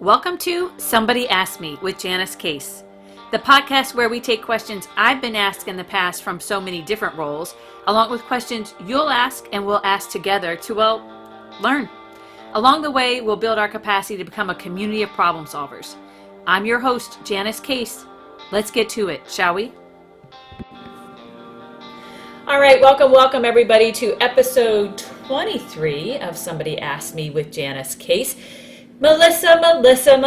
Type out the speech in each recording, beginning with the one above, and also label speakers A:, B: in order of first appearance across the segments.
A: Welcome to Somebody Asked Me with Janice Case, the podcast where we take questions I've been asked in the past from so many different roles, along with questions you'll ask and we'll ask together to, learn. Along the way, we'll build our capacity to become a community of problem solvers. I'm your host, Janice Case. Let's get to it, shall we? All right, welcome everybody to episode 23 of Somebody Asked Me with Janice Case. Melissa. I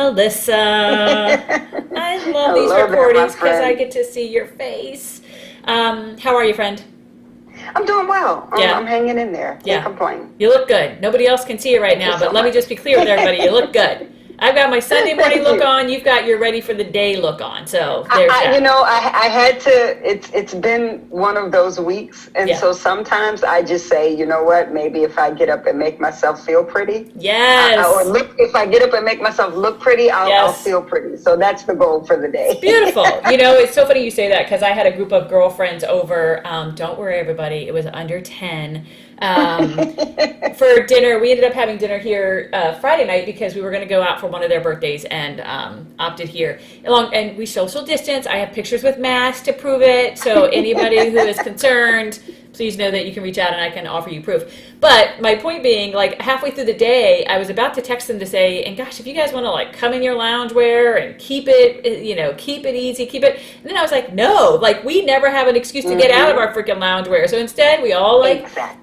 A: love these recordings because I get to see your face. How are you, friend?
B: I'm doing well. I'm hanging in there. Can't complain.
A: You look good. Nobody else can see you right now, but let me just be clear with everybody. You look good. I've got my Sunday morning look on. You've got your ready for the day look on. So there's that.
B: I had to. It's been one of those weeks, and so sometimes I just say, you know what? Maybe if I get up and make myself feel pretty, if I get up and make myself look pretty, I'll feel pretty. So that's the goal for the day.
A: It's beautiful. It's so funny you say that because I had a group of girlfriends over. Don't worry, everybody. It was under 10. For dinner. We ended up having dinner here Friday night because we were going to go out for one of their birthdays and opted here. And we social distance. I have pictures with masks to prove it. So anybody who is concerned, please know that you can reach out and I can offer you proof. But my point being, like halfway through the day, I was about to text them to say, and gosh, if you guys want to like come in your loungewear and keep it easy, keep it. And then I was like, no, like we never have an excuse to get out of our freaking loungewear. So instead we all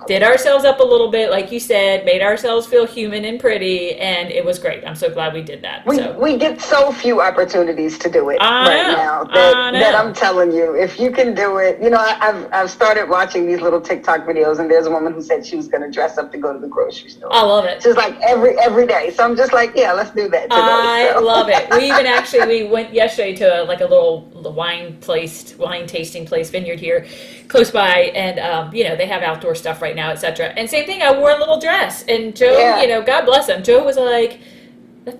A: did ourselves up a little bit, like you said, made ourselves feel human and pretty. And it was great. I'm so glad we did that.
B: We get so few opportunities to do it now that I'm telling you, if you can do it, I've started watching these little TikTok videos, and there's a woman who said she was going to dress up to go to the grocery store.
A: I love it.
B: She's like every day. So I'm just like, yeah, let's do that today.
A: I love it. We went yesterday to a little wine tasting place, vineyard here close by, and they have outdoor stuff right now, etc. And same thing, I wore a little dress, and Joe, God bless him, Joe was like,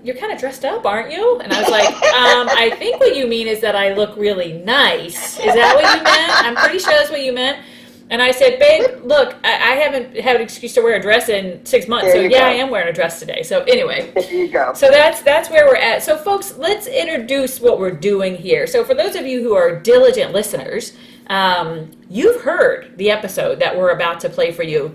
A: you're kind of dressed up, aren't you? And I was like, I think what you mean is that I look really nice. Is that what you meant? I'm pretty sure that's what you meant. And I said, babe, look, I haven't had an excuse to wear a dress in 6 months. I am wearing a dress today. So anyway,
B: there you go.
A: So that's where we're at. So folks, let's introduce what we're doing here. So for those of you who are diligent listeners, you've heard the episode that we're about to play for you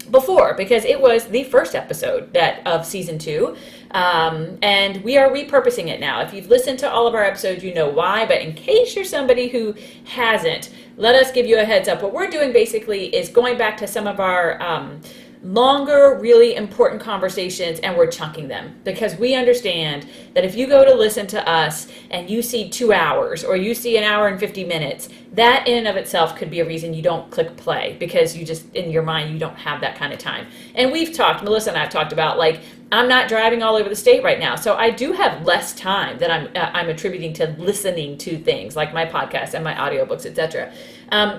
A: before, because it was the first episode of season 2. And we are repurposing it now. If you've listened to all of our episodes, you know why. But in case you're somebody who hasn't, let us give you a heads up. What we're doing basically is going back to some of our longer, really important conversations, and we're chunking them, because we understand that if you go to listen to us and you see 2 hours or you see 1 hour and 50 minutes, that in and of itself could be a reason you don't click play, because you just, in your mind, you don't have that kind of time. And Melissa and I have talked about, like, I'm not driving all over the state right now, so I do have less time that I'm attributing to listening to things like my podcast and my audiobooks, etc.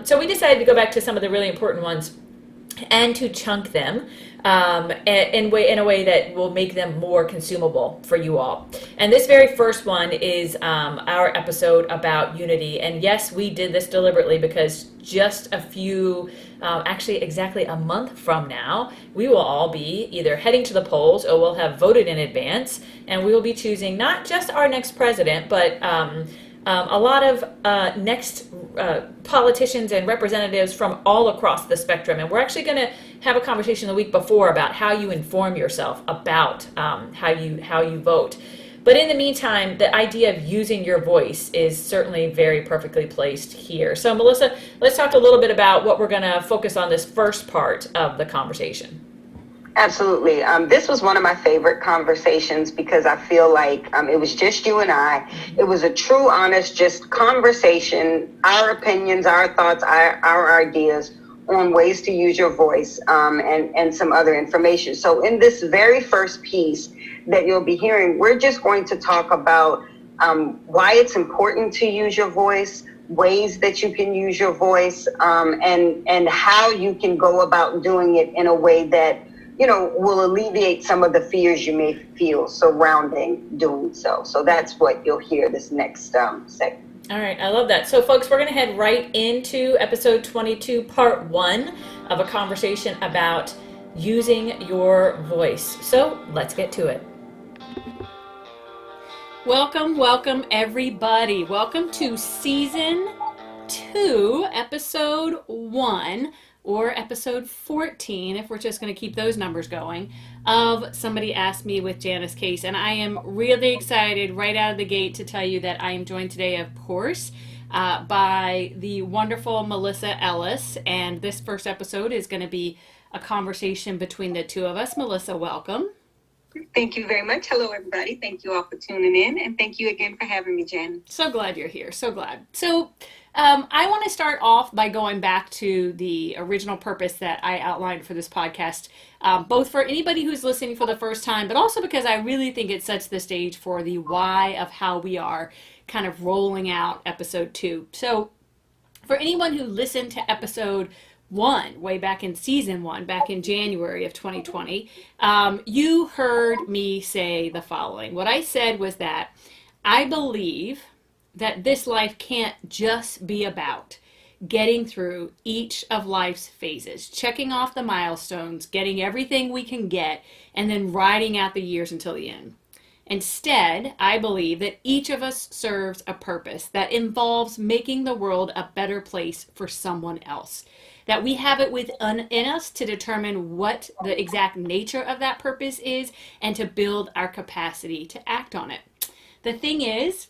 A: So we decided to go back to some of the really important ones and to chunk them in a way that will make them more consumable for you all. And this very first one is our episode about unity. And yes, we did this deliberately because just actually exactly a month from now, we will all be either heading to the polls or we'll have voted in advance, and we will be choosing not just our next president, but a lot of next politicians and representatives from all across the spectrum. And we're actually going to have a conversation the week before about how you inform yourself about how you vote. But in the meantime, the idea of using your voice is certainly very perfectly placed here. So Melissa, let's talk a little bit about what we're going to focus on this first part of the conversation.
B: Absolutely. This was one of my favorite conversations because I feel like it was just you and I. It was a true, honest, just conversation, our opinions, our thoughts, our ideas on ways to use your voice and some other information. So in this very first piece that you'll be hearing, we're just going to talk about why it's important to use your voice, ways that you can use your voice, and how you can go about doing it in a way that will alleviate some of the fears you may feel surrounding doing so. So that's what you'll hear this next segment.
A: All right, I love that. So folks, we're going to head right into episode 22, part 1 of a conversation about using your voice. So let's get to it. Welcome, welcome everybody. Welcome to season 2, episode 1, or episode 14, if we're just going to keep those numbers going, of Somebody Asked Me with Janice Case. And I am really excited right out of the gate to tell you that I am joined today, of course, by the wonderful Melissa Ellis. And this first episode is going to be a conversation between the two of us. Melissa, welcome.
C: Thank you very much. Hello, everybody. Thank you all for tuning in. And thank you again for having me, Jen.
A: So glad you're here. So glad. So I want to start off by going back to the original purpose that I outlined for this podcast, both for anybody who's listening for the first time, but also because I really think it sets the stage for the why of how we are kind of rolling out episode 2. So for anyone who listened to episode 1 way back in season 1, back in January of 2020, you heard me say the following. What I said was that I believe that this life can't just be about getting through each of life's phases, checking off the milestones, getting everything we can get, and then riding out the years until the end. Instead, I believe that each of us serves a purpose that involves making the world a better place for someone else. That we have it within us to determine what the exact nature of that purpose is and to build our capacity to act on it. The thing is,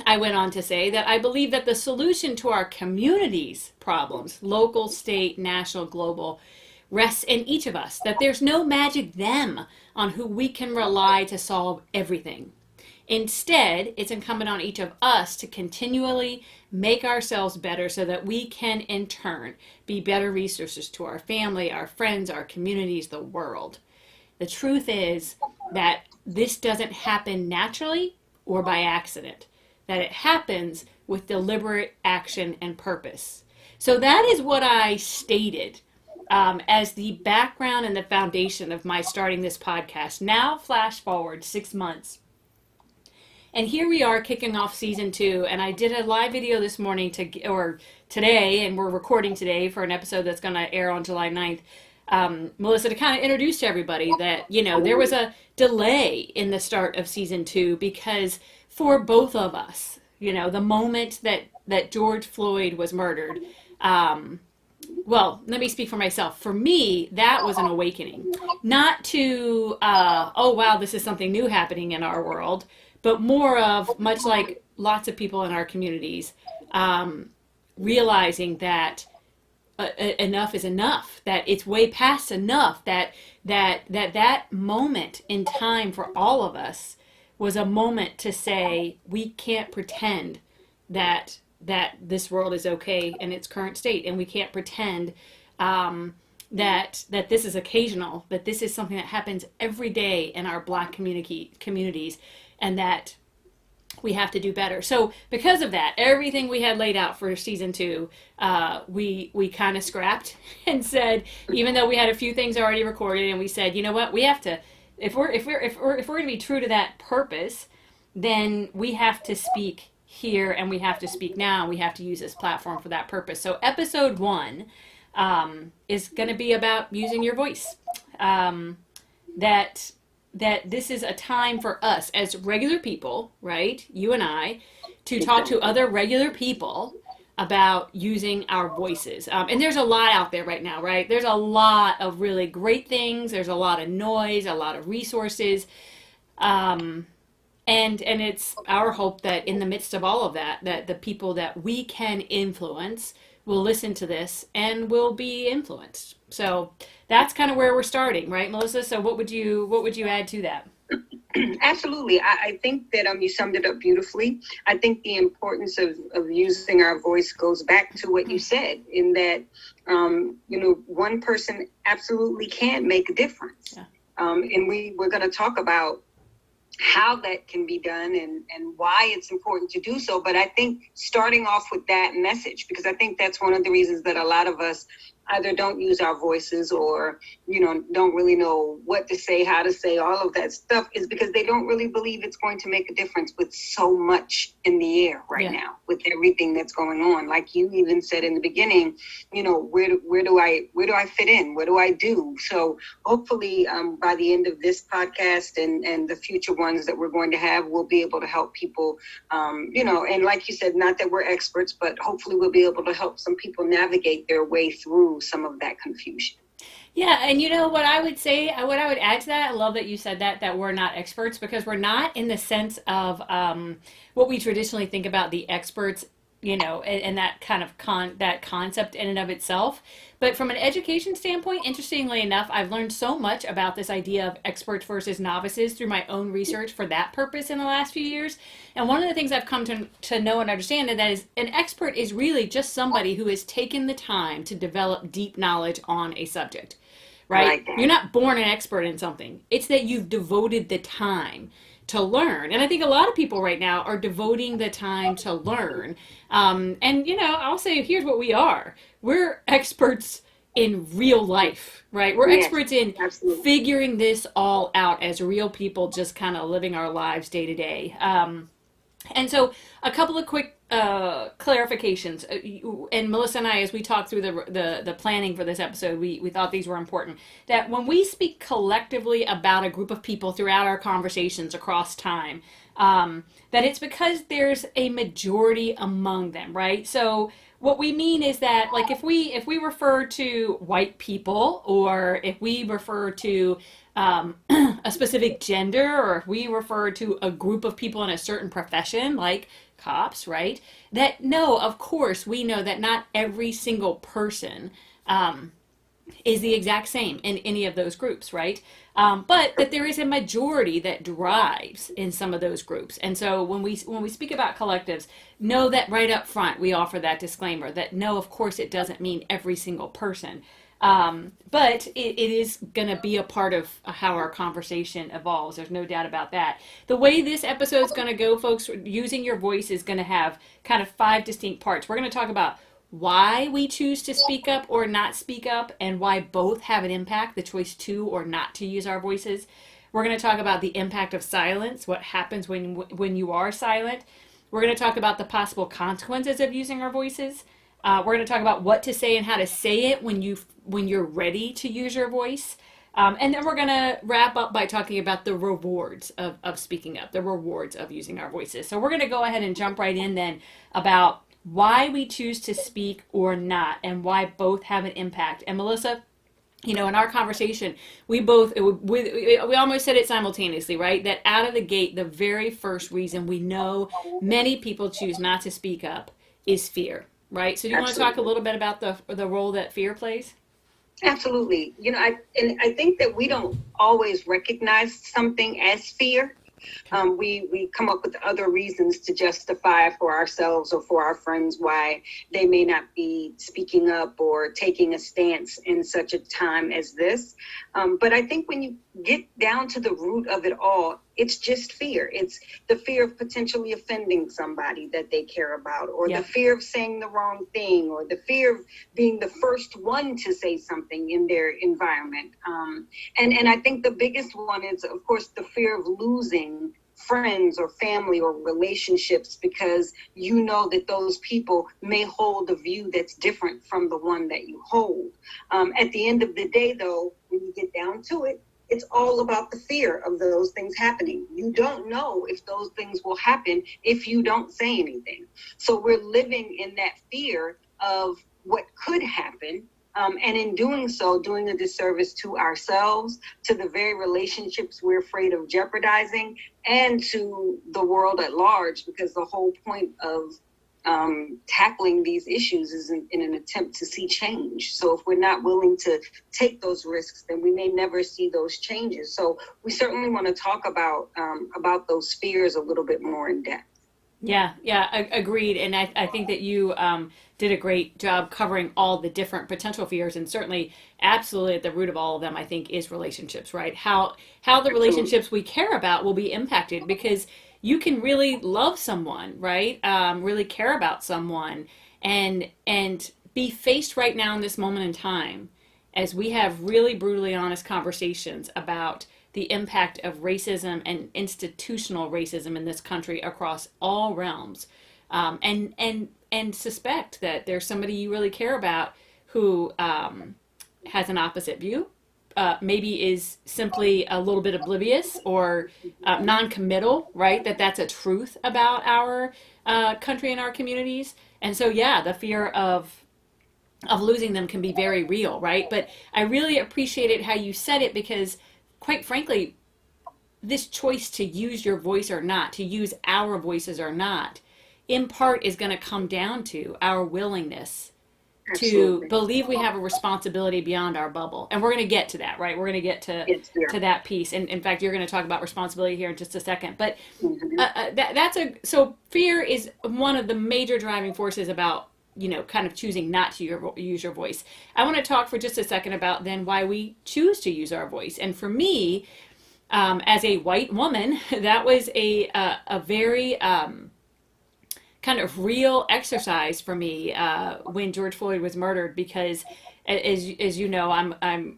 A: I went on to say that I believe that the solution to our community's problems, local, state, national, global, rests in each of us. That there's no magic them on who we can rely to solve everything. Instead, it's incumbent on each of us to continually make ourselves better so that we can, in turn, be better resources to our family, our friends, our communities, the world. The truth is that this doesn't happen naturally or by accident, that it happens with deliberate action and purpose. So that is what I stated as the background and the foundation of my starting this podcast. Now, flash forward 6 months. And here we are kicking off season 2, and I did a live video this morning today, and we're recording today for an episode that's going to air on July 9th. Melissa, to kind of introduce to everybody that, there was a delay in the start of season 2 because for both of us, the moment that George Floyd was murdered, well, let me speak for myself. For me, that was an awakening. Not to, oh, wow, this is something new happening in our world, but more of, much like lots of people in our communities, realizing that enough is enough, that it's way past enough, that moment in time for all of us was a moment to say, we can't pretend that this world is okay in its current state, and we can't pretend that this is occasional, that this is something that happens every day in our Black communities, and that we have to do better. So because of that, everything we had laid out for season 2, we kind of scrapped and said, even though we had a few things already recorded, and we said, you know what, we have to, if we're going to be true to that purpose, then we have to speak here, and we have to speak now, and we have to use this platform for that purpose. So episode 1 is going to be about using your voice. That this is a time for us as regular people, right? You and I, to talk to other regular people about using our voices. And there's a lot out there right now, right? There's a lot of really great things. There's a lot of noise, a lot of resources. And it's our hope that in the midst of all of that, that the people that we can influence will listen to this and will be influenced. So that's kind of where we're starting, right, Melissa? So what would you add to that?
C: Absolutely. I think that you summed it up beautifully. I think the importance of using our voice goes back to what you said, in that, one person absolutely can make a difference. Yeah. And we're going to talk about how that can be done and why it's important to do so. But I think starting off with that message, because I think that's one of the reasons that a lot of us either don't use our voices or, don't really know what to say, how to say, all of that stuff, is because they don't really believe it's going to make a difference with so much in the air right now, with everything that's going on. Like you even said in the beginning, where do I fit in? What do I do? So hopefully by the end of this podcast and the future ones that we're going to have, we'll be able to help people, and like you said, not that we're experts, but hopefully we'll be able to help some people navigate their way through some of that confusion.
A: Yeah, and what I would say, what I would add to that, I love that you said that we're not experts, because we're not in the sense of what we traditionally think about the experts, and that kind of that concept in and of itself. But from an education standpoint, interestingly enough, I've learned so much about this idea of experts versus novices through my own research for that purpose in the last few years. And one of the things I've come to know and understand that is an expert is really just somebody who has taken the time to develop deep knowledge on a subject, right? You're not born an expert in something. It's that you've devoted the time to learn. And I think a lot of people right now are devoting the time to learn. I'll say, here's what we are. We're experts in real life, right? We're experts in figuring this all out as real people, just kind of living our lives day to day. And so a couple of quick clarifications. And Melissa and I, as we talked through the planning for this episode, we thought these were important. That when we speak collectively about a group of people throughout our conversations across time, that it's because there's a majority among them, right? So what we mean is that, like, if we refer to white people, or if we refer to a specific gender, or if we refer to a group of people in a certain profession, like cops, right? That, no, of course, we know that not every single person is the exact same in any of those groups, right? But that there is a majority that drives in some of those groups. And so when we speak about collectives, know that right up front we offer that disclaimer that no, of course, it doesn't mean every single person. But it is going to be a part of how our conversation evolves. There's no doubt about that. The way this episode is going to go, folks, using your voice is going to have kind of 5 distinct parts. We're going to talk about why we choose to speak up or not speak up, and why both have an impact, the choice to or not to use our voices. We're going to talk about the impact of silence, what happens when you are silent. We're going to talk about the possible consequences of using our voices. We're going to talk about what to say and how to say it when you're ready to use your voice. And then we're going to wrap up by talking about the rewards of speaking up, the rewards of using our voices. So we're going to go ahead and jump right in then about why we choose to speak or not, and why both have an impact. And Melissa, in our conversation, we almost said it simultaneously, right? That out of the gate, the very first reason we know many people choose not to speak up is fear, right? So do you want to talk a little bit about the role that fear plays?
C: Absolutely. I think that we don't always recognize something as fear. We come up with other reasons to justify for ourselves or for our friends why they may not be speaking up or taking a stance in such a time as this. But I think when you get down to the root of it all, it's just fear. It's the fear of potentially offending somebody that they care about, or the fear of saying the wrong thing, or the fear of being the first one to say something in their environment. And I think the biggest one is, of course, the fear of losing friends or family or relationships, because you know that those people may hold a view that's different from the one that you hold. At the end of the day, though, when you get down to it, it's all about the fear of those things happening. You don't know if those things will happen if you don't say anything. So we're living in that fear of what could happen. And in doing so, doing a disservice to ourselves, to the very relationships we're afraid of jeopardizing, and to the world at large, because the whole point of tackling these issues is in an attempt to see change. So if we're not willing to take those risks, then we may never see those changes. So we certainly want to talk about those fears a little bit more in depth.
A: Yeah, agreed. And I think that you did a great job covering all the different potential fears, and certainly, absolutely at the root of all of them, I think, is relationships, right? How the relationships we care about will be impacted, because you can really love someone, right? Really care about someone, and be faced right now in this moment in time as we have really brutally honest conversations about the impact of racism and institutional racism in this country across all realms, and suspect that there's somebody you really care about who has an opposite view, maybe is simply a little bit oblivious or non-committal, right? That's a truth about our country and our communities. And so, yeah, the fear of losing them can be very real, right? But I really appreciated how you said it, because quite frankly, this choice to use your voice or not, to use our voices or not, in part is going to come down to our willingness
C: Absolutely.
A: to believe we have a responsibility beyond our bubble. And we're going to get to that, right? We're going to get to that piece. And in fact, you're going to talk about responsibility here in just a second. But so fear is one of the major driving forces about, kind of choosing not to use your voice. I want to talk for just a second about then why we choose to use our voice. And for me, as a white woman, that was a very kind of real exercise for me when George Floyd was murdered, because as you know, I'm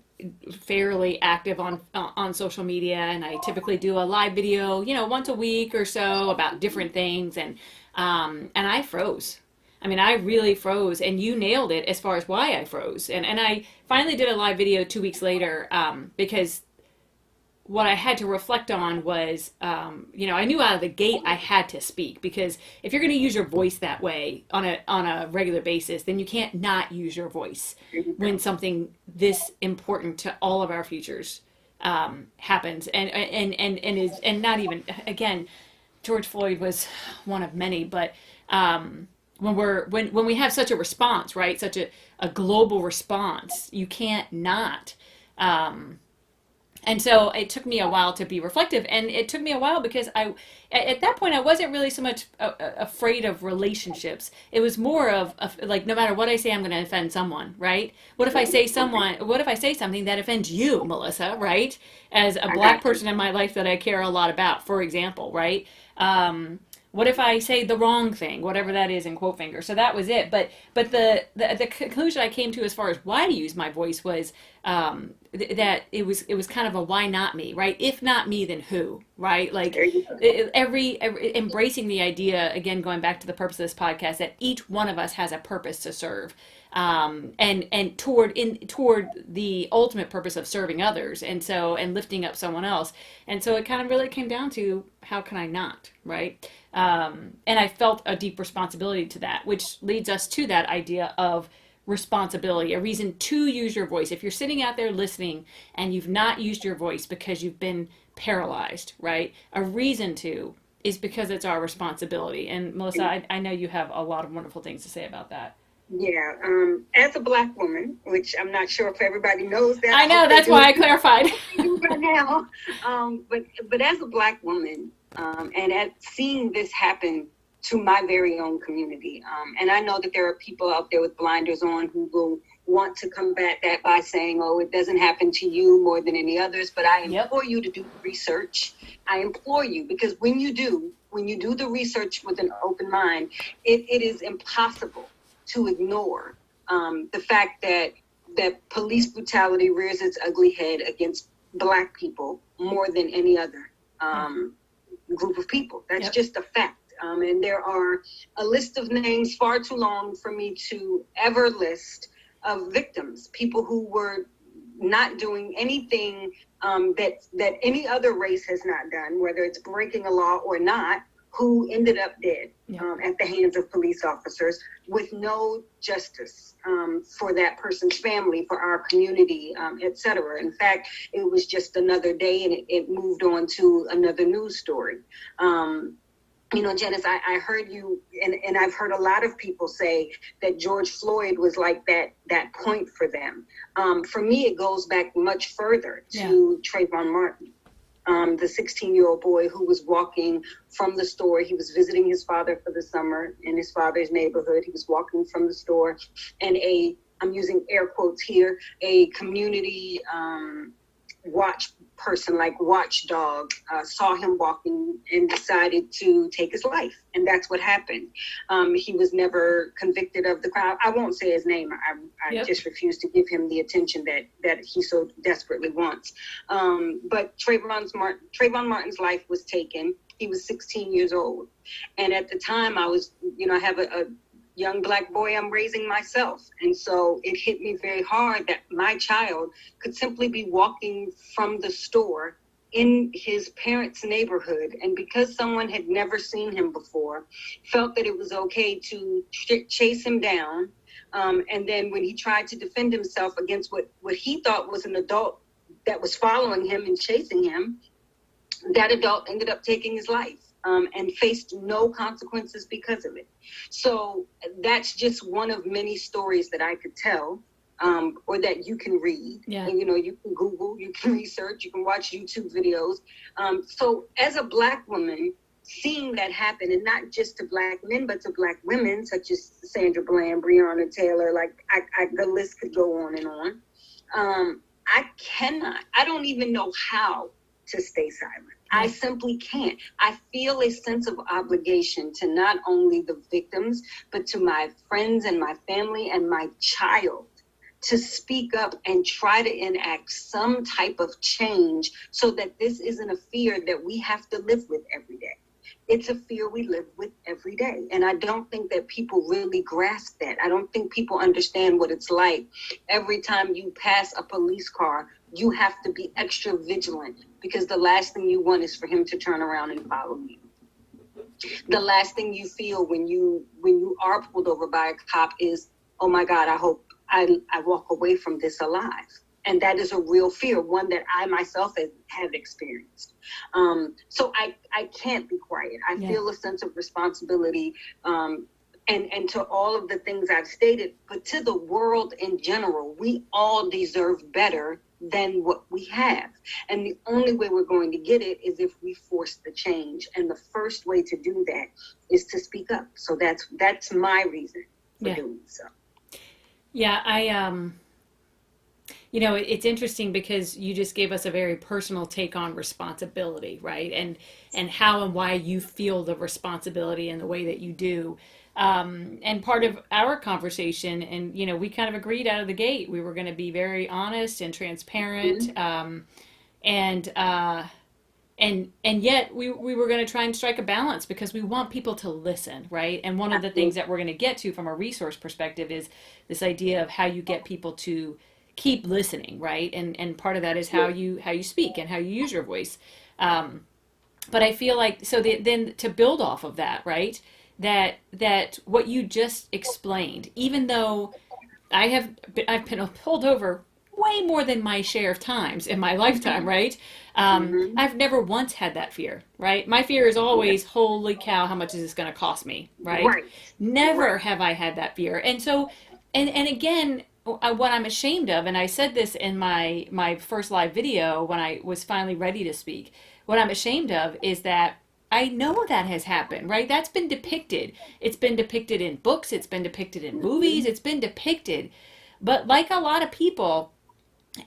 A: fairly active on social media, and I typically do a live video, once a week or so about different things, and I froze. I mean, I really froze, and you nailed it as far as why I froze. And I finally did a live video 2 weeks later, because what I had to reflect on was, I knew out of the gate I had to speak, because if you're going to use your voice that way on a regular basis, then you can't not use your voice when something this important to all of our futures happens, and not even, again, George Floyd was one of many, but when we have such a response, right, such a global response, you can't not. And so it took me a while to be reflective, and it took me a while because at that point, I wasn't really so much afraid of relationships. It was more of like, no matter what I say, I'm going to offend someone, right? What if I say something that offends you, Melissa, right? As a black person in my life that I care a lot about, for example, right? What if I say the wrong thing, whatever that is in quote finger? So that was it. But the conclusion I came to as far as why to use my voice was that it was kind of a why not me, right? If not me, then who, right? Like every embracing the idea, again, going back to the purpose of this podcast, that each one of us has a purpose to serve, and toward the ultimate purpose of serving others, and lifting up someone else. And so it kind of really came down to, how can I not, right? And I felt a deep responsibility to that, which leads us to that idea of responsibility, a reason to use your voice. If you're sitting out there listening and you've not used your voice because you've been paralyzed, right? A reason to is because it's our responsibility. And Melissa, I know you have a lot of wonderful things to say about that.
C: Yeah, as a black woman, which I'm not sure if everybody knows that.
A: I know, that's why I clarified.
C: Right now, but as a black woman, and at seeing this happen to my very own community, and I know that there are people out there with blinders on who will want to combat that by saying, "Oh, it doesn't happen to you more than any others." But I implore you to do research. I implore you, because when you do the research with an open mind, it is impossible to ignore the fact that police brutality rears its ugly head against black people more than any other group of people. That's just a fact. And there are a list of names far too long for me to ever list of victims, people who were not doing anything that any other race has not done, whether it's breaking a law or not, who ended up dead at the hands of police officers with no justice for that person's family, for our community, etc. In fact, it was just another day, and it moved on to another news story. Janice, I heard you, and I've heard a lot of people say that George Floyd was like that point for them. For me, it goes back much further to Trayvon Martin. The 16-year-old boy who was walking from the store. He was visiting his father for the summer in his father's neighborhood. He was walking from the store, and I'm using air quotes here, a community watchdog, saw him walking and decided to take his life. And that's what happened. He was never convicted of the crime. I won't say his name. I just refuse to give him the attention that he so desperately wants. But Trayvon Martin's life was taken. He was 16 years old. And at the time I have a young Black boy I'm raising myself. And so it hit me very hard that my child could simply be walking from the store in his parents' neighborhood. And because someone had never seen him before, felt that it was okay to chase him down. And then when he tried to defend himself against what he thought was an adult that was following him and chasing him, that adult ended up taking his life. And faced no consequences because of it. So that's just one of many stories that I could tell, or that you can read.
A: Yeah.
C: And, you can Google, you can research, you can watch YouTube videos. So as a Black woman, seeing that happen, and not just to Black men, but to Black women, such as Sandra Bland, Breonna Taylor, the list could go on and on. I don't even know how to stay silent. I simply can't. I feel a sense of obligation to not only the victims, but to my friends and my family and my child to speak up and try to enact some type of change so that this isn't a fear that we have to live with every day. It's a fear we live with every day. And I don't think that people really grasp that. I don't think people understand what it's like. Every time you pass a police car, you have to be extra vigilant because the last thing you want is for him to turn around and follow you. The last thing you feel when you are pulled over by a cop is, oh my God, I hope I walk away from this alive. And that is a real fear, one that I myself have experienced. So I can't be quiet. I feel a sense of responsibility, and to all of the things I've stated, but to the world in general, we all deserve better than what we have. And the only way we're going to get it is if we force the change. And the first way to do that is to speak up. So that's my reason for doing so.
A: Yeah, it's interesting because you just gave us a very personal take on responsibility, right? And how and why you feel the responsibility in the way that you do. And part of our conversation, and, we kind of agreed out of the gate, we were going to be very honest and transparent. And yet we were going to try and strike a balance because we want people to listen, right? And one of the things that we're going to get to from a resource perspective is this idea of how you get people to keep listening, right? And part of that is how you speak and how you use your voice. But I feel like, so then to build off of that, right? That what you just explained, even though I've been pulled over way more than my share of times in my lifetime, right? I've never once had that fear, right? My fear is always, holy cow, how much is this going to cost me, right? Never have I had that fear. And so, and again, what I'm ashamed of, and I said this in my first live video when I was finally ready to speak, what I'm ashamed of is that I know that has happened, right? That's been depicted. It's been depicted in books. It's been depicted in movies. It's been depicted. But like a lot of people,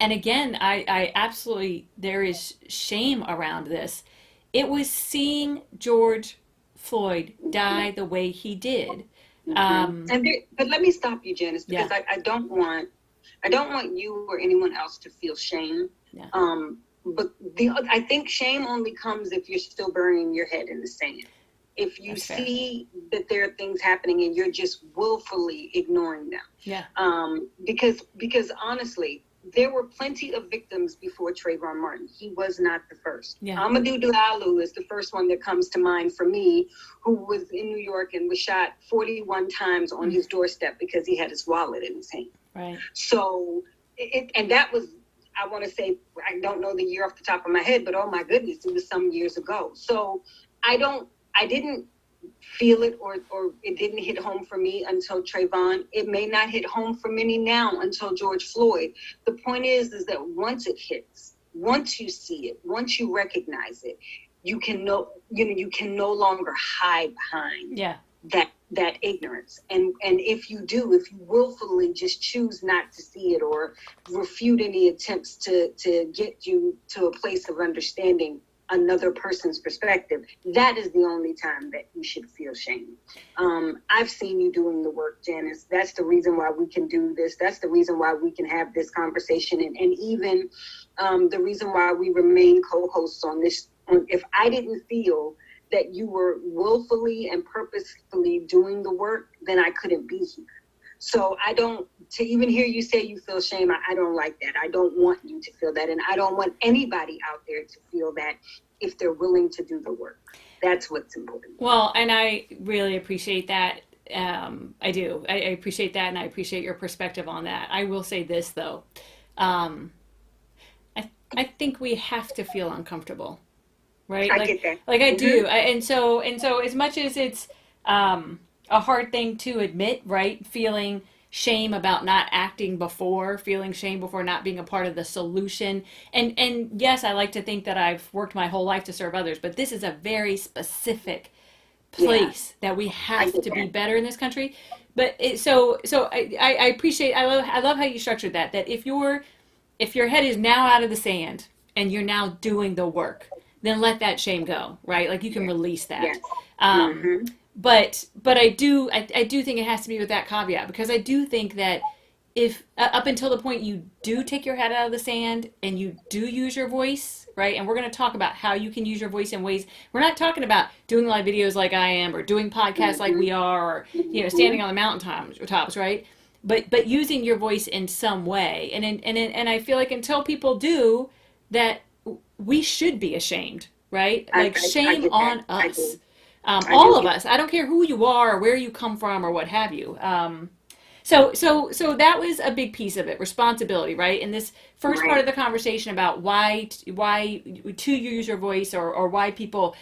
A: and again, I absolutely, there is shame around this. It was seeing George Floyd die the way he did.
C: But let me stop you, Janice, because I don't want you or anyone else to feel shame. But I think shame only comes if you're still burying your head in the sand. If you see that there are things happening and you're just willfully ignoring them. Because honestly, there were plenty of victims before Trayvon Martin. He was not the first. Amadou Diallo is the first one that comes to mind for me, who was in New York and was shot 41 times on his doorstep because he had his wallet in his hand.
A: Right.
C: So, and that was, I want to say, I don't know the year off the top of my head, but oh my goodness, it was some years ago. So I didn't feel it or it didn't hit home for me until Trayvon. It may not hit home for many now until George Floyd. The point is that once it hits, once you see it, once you recognize it, you can no longer hide behind that ignorance. And if you willfully just choose not to see it or refute any attempts to get you to a place of understanding another person's perspective, that is the only time that you should feel shame. I've seen you doing the work, Janice. That's the reason why we can do this. That's the reason why we can have this conversation, and even the reason why we remain co-hosts on this. If I didn't feel that you were willfully and purposefully doing the work, then I couldn't be here. So to even hear you say you feel shame, I don't like that. I don't want you to feel that. And I don't want anybody out there to feel that if they're willing to do the work. That's what's important.
A: Well, and I really appreciate that. I do. I appreciate that, and I appreciate your perspective on that. I will say this, though. I think we have to feel uncomfortable, right?
C: I get that.
A: Like I do. And so as much as it's a hard thing to admit, right? Feeling shame about not acting before, feeling shame before not being a part of the solution. And yes, I like to think that I've worked my whole life to serve others, but this is a very specific place that we have to be better in this country. But I appreciate, I love how you structured that if your head is now out of the sand and you're now doing the work, then let that shame go, right? Like you can release that.
C: Yes.
A: But I do think it has to be with that caveat, because I do think that if up until the point you do take your head out of the sand and you do use your voice, right? And we're going to talk about how you can use your voice in ways. We're not talking about doing live videos like I am, or doing podcasts like we are, or standing on the mountaintops, right? But using your voice in some way, and I feel like until people do that, we should be ashamed, right? Like shame on us. All of us. I don't care who you are or where you come from or what have you. So that was a big piece of it, responsibility, right? In this first part of the conversation about why to use your voice, or why people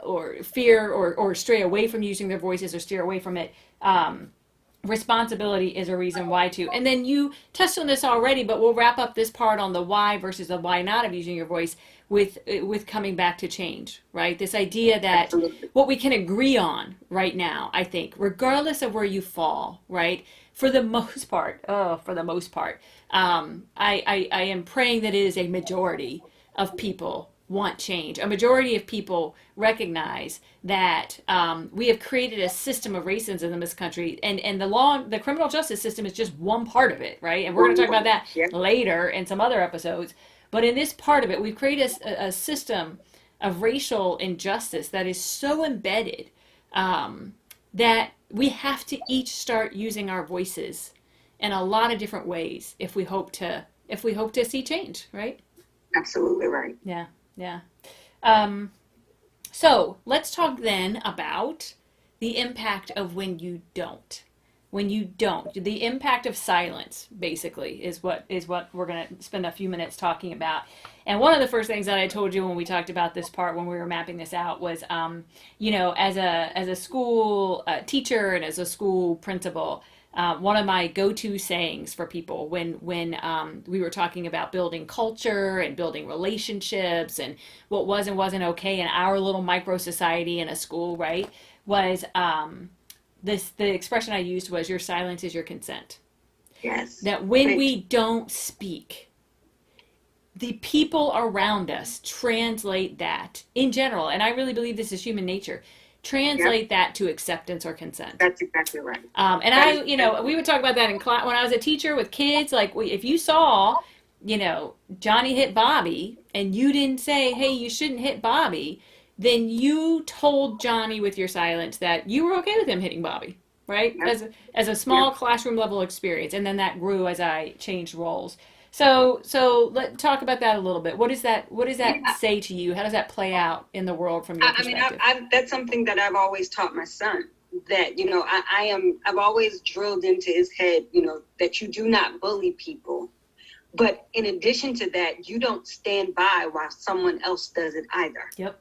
A: or fear or stray away from using their voices or steer away from it. Responsibility is a reason why to. And then you touched on this already, but we'll wrap up this part on the why versus the why not of using your voice with coming back to change, right? This idea that what we can agree on right now, I think, regardless of where you fall, right? For the most part, I am praying that it is a majority of people want change. A majority of people recognize that we have created a system of racism in this country, and the criminal justice system is just one part of it, right? And we're going to talk about that later in some other episodes. But in this part of it, we've created a system of racial injustice that is so embedded that we have to each start using our voices in a lot of different ways if we hope to see change, right?
C: Absolutely right.
A: Yeah. So let's talk then about the impact of when you don't. The impact of silence, basically, is what we're going to spend a few minutes talking about. And one of the first things that I told you when we talked about this part, when we were mapping this out, was, as a school teacher and as a school principal, one of my go-to sayings for people when we were talking about building culture and building relationships and what was and wasn't okay in our little micro society in a school, right, was the expression I used was, your silence is your consent.
C: Yes.
A: That when we don't speak, the people around us translate that in general, and I really believe this is human nature, translate that to acceptance or consent.
C: That's exactly right.
A: And we would talk about that in class when I was a teacher with kids. Like, if you saw, Johnny hit Bobby and you didn't say, hey, you shouldn't hit Bobby, then you told Johnny with your silence that you were okay with him hitting Bobby, right? Yep. As a small classroom level experience. And then that grew as I changed roles. So let's talk about that a little bit. What does that say to you? How does that play out in the world from your perspective?
C: That's something that I've always taught my son, that, I've always drilled into his head, that you do not bully people. But in addition to that, you don't stand by while someone else does it either.
A: Yep.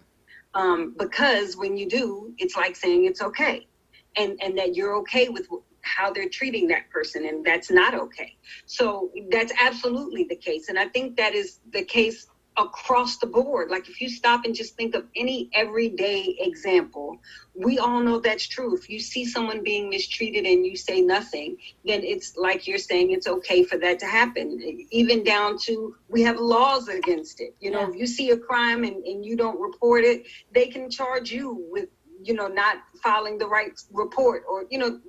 C: Because when you do, it's like saying it's okay, and that you're okay with how they're treating that person, and that's not okay. So that's absolutely the case. And I think that is the case across the board. Like if you stop and just think of any everyday example, we all know that's true. If you see someone being mistreated and you say nothing, then it's like you're saying it's okay for that to happen. Even down to, we have laws against it. You know, if you see a crime and you don't report it, they can charge you with, you know, not filing the right report, or, you know,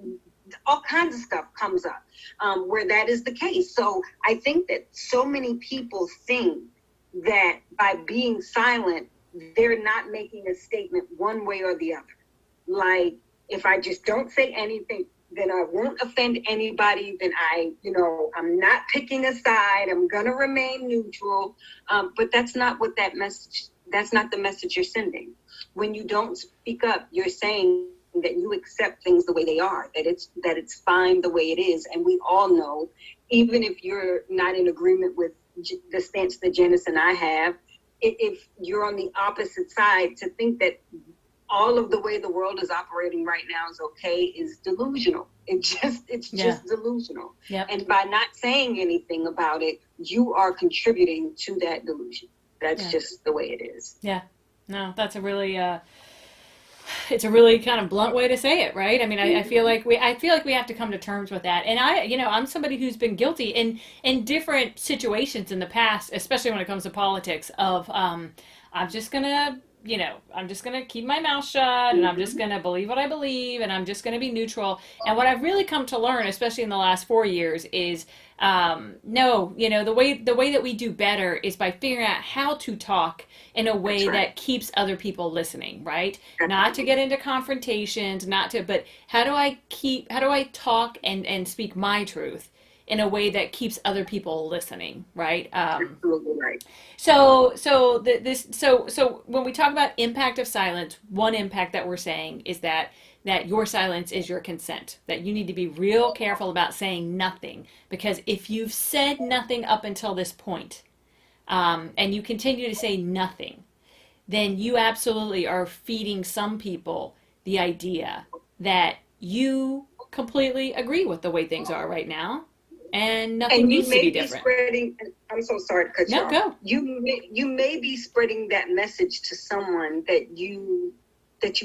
C: all kinds of stuff comes up where that is the case. So I think that so many people think that by being silent, they're not making a statement one way or the other. Like, if I just don't say anything, then I won't offend anybody, then I'm not picking a side, I'm gonna remain neutral. But that's not what that's not the message you're sending. When you don't speak up, you're saying that you accept things the way they are, that it's fine the way it is. And we all know, even if you're not in agreement with the stance that Janice and I have, if you're on the opposite side, to think that all of the way the world is operating right now is okay is delusional. It's just delusional. Yep. And by not saying anything about it, you are contributing to that delusion. That's just the way it is.
A: Yeah. No, that's a really it's a really kind of blunt way to say it, right? I mean, I feel like we have to come to terms with that. And I'm somebody who's been guilty in different situations in the past, especially when it comes to politics, of I'm just gonna keep my mouth shut, and I'm just gonna believe what I believe, and I'm just gonna be neutral. And what I've really come to learn, especially in the last 4 years, is no, the way that we do better is by figuring out how to talk in a way that keeps other people listening, right? Not to get into confrontations, but how do I talk and speak my truth in a way that keeps other people listening, right?
C: Absolutely right.
A: So when we talk about impact of silence, one impact that we're saying is that your silence is your consent, that you need to be real careful about saying nothing, because if you've said nothing up until this point, and you continue to say nothing, then you absolutely are feeding some people the idea that you completely agree with the way things are right now, and nothing needs to be different.
C: I'm so sorry to cut you off.
A: No, go.
C: You may be spreading that message to someone that you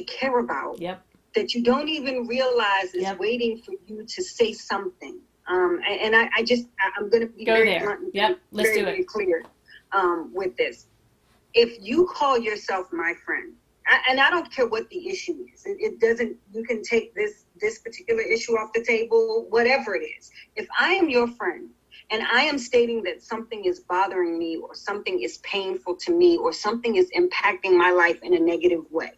C: care about.
A: Yep.
C: That you don't even realize is waiting for you to say something. I'm going to be very blunt and very clear with this. If you call yourself my friend, and I don't care what the issue is, it doesn't. You can take this particular issue off the table, whatever it is. If I am your friend and I am stating that something is bothering me, or something is painful to me, or something is impacting my life in a negative way,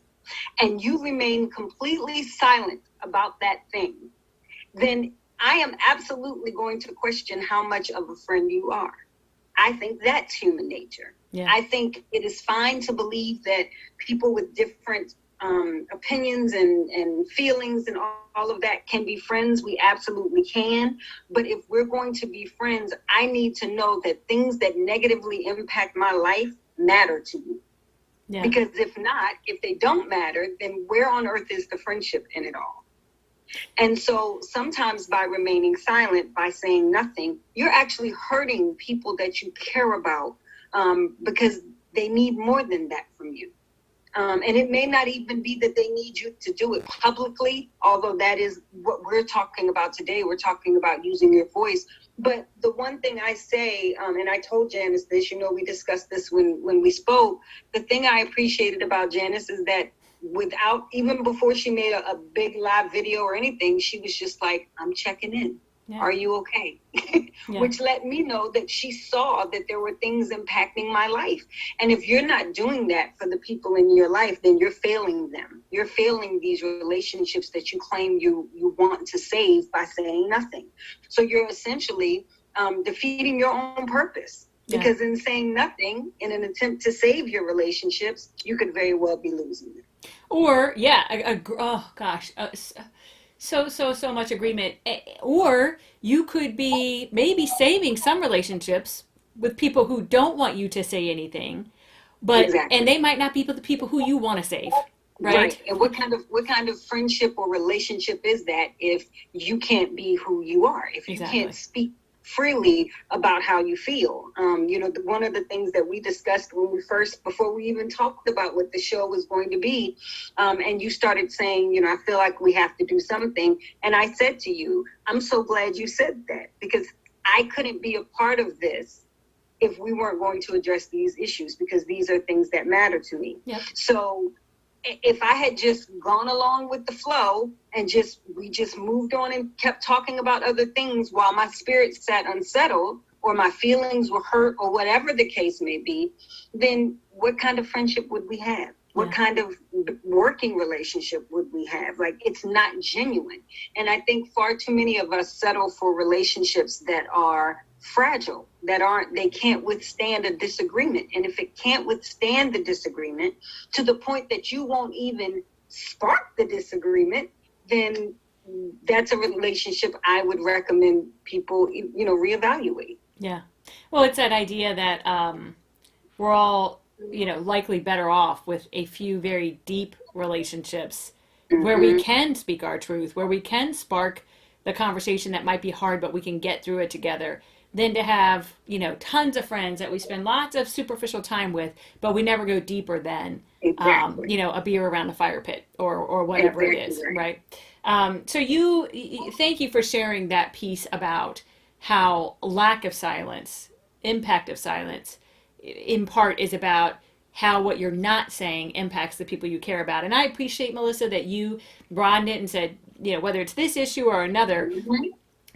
C: and you remain completely silent about that thing, then I am absolutely going to question how much of a friend you are. I think that's human nature. Yeah. I think it is fine to believe that people with different opinions and feelings and all of that can be friends. We absolutely can. But if we're going to be friends, I need to know that things that negatively impact my life matter to you. Yeah. Because if they don't matter, then where on earth is the friendship in it all? And so sometimes by remaining silent, by saying nothing, you're actually hurting people that you care about, because they need more than that from you. And it may not even be that they need you to do it publicly, although that is what we're talking about today. We're talking about using your voice. But the one thing I say, and I told Janice this, we discussed this when we spoke, the thing I appreciated about Janice is that even before she made a big live video or anything, she was just like, I'm checking in. Yeah. Are you okay? Yeah. Which let me know that she saw that there were things impacting my life. And if you're not doing that for the people in your life, then you're failing them. You're failing these relationships that you claim you want to save by saying nothing. So you're essentially defeating your own purpose. Yeah. Because in saying nothing, in an attempt to save your relationships, you could very well be losing them.
A: Or, so much agreement. Or you could be maybe saving some relationships with people who don't want you to say anything, but exactly. And they might not be the people who you want to save. Right.
C: And what kind of friendship or relationship is that if you can't be who you are? If you can't speak freely about how you feel. One of the things that we discussed before we even talked about what the show was going to be, and you started saying, I feel like we have to do something. And I said to you, I'm so glad you said that, because I couldn't be a part of this if we weren't going to address these issues, because these are things that matter to me.
A: Yep.
C: So if I had just gone along with the flow and we just moved on and kept talking about other things while my spirit sat unsettled, or my feelings were hurt, or whatever the case may be, then what kind of friendship would we have? What kind of working relationship would we have? Like, it's not genuine. And I think far too many of us settle for relationships that are fragile, they can't withstand a disagreement. And if it can't withstand the disagreement to the point that you won't even spark the disagreement, then that's a relationship I would recommend people, reevaluate.
A: Yeah. Well, it's that idea that we're all, likely better off with a few very deep relationships where we can speak our truth, where we can spark the conversation that might be hard, but we can get through it together, than to have, tons of friends that we spend lots of superficial time with, but we never go deeper than, a beer around the fire pit or whatever it is, right? So thank you for sharing that piece about how lack of silence, impact of silence, in part is about how what you're not saying impacts the people you care about. And I appreciate, Melissa, that you broadened it and said, whether it's this issue or another,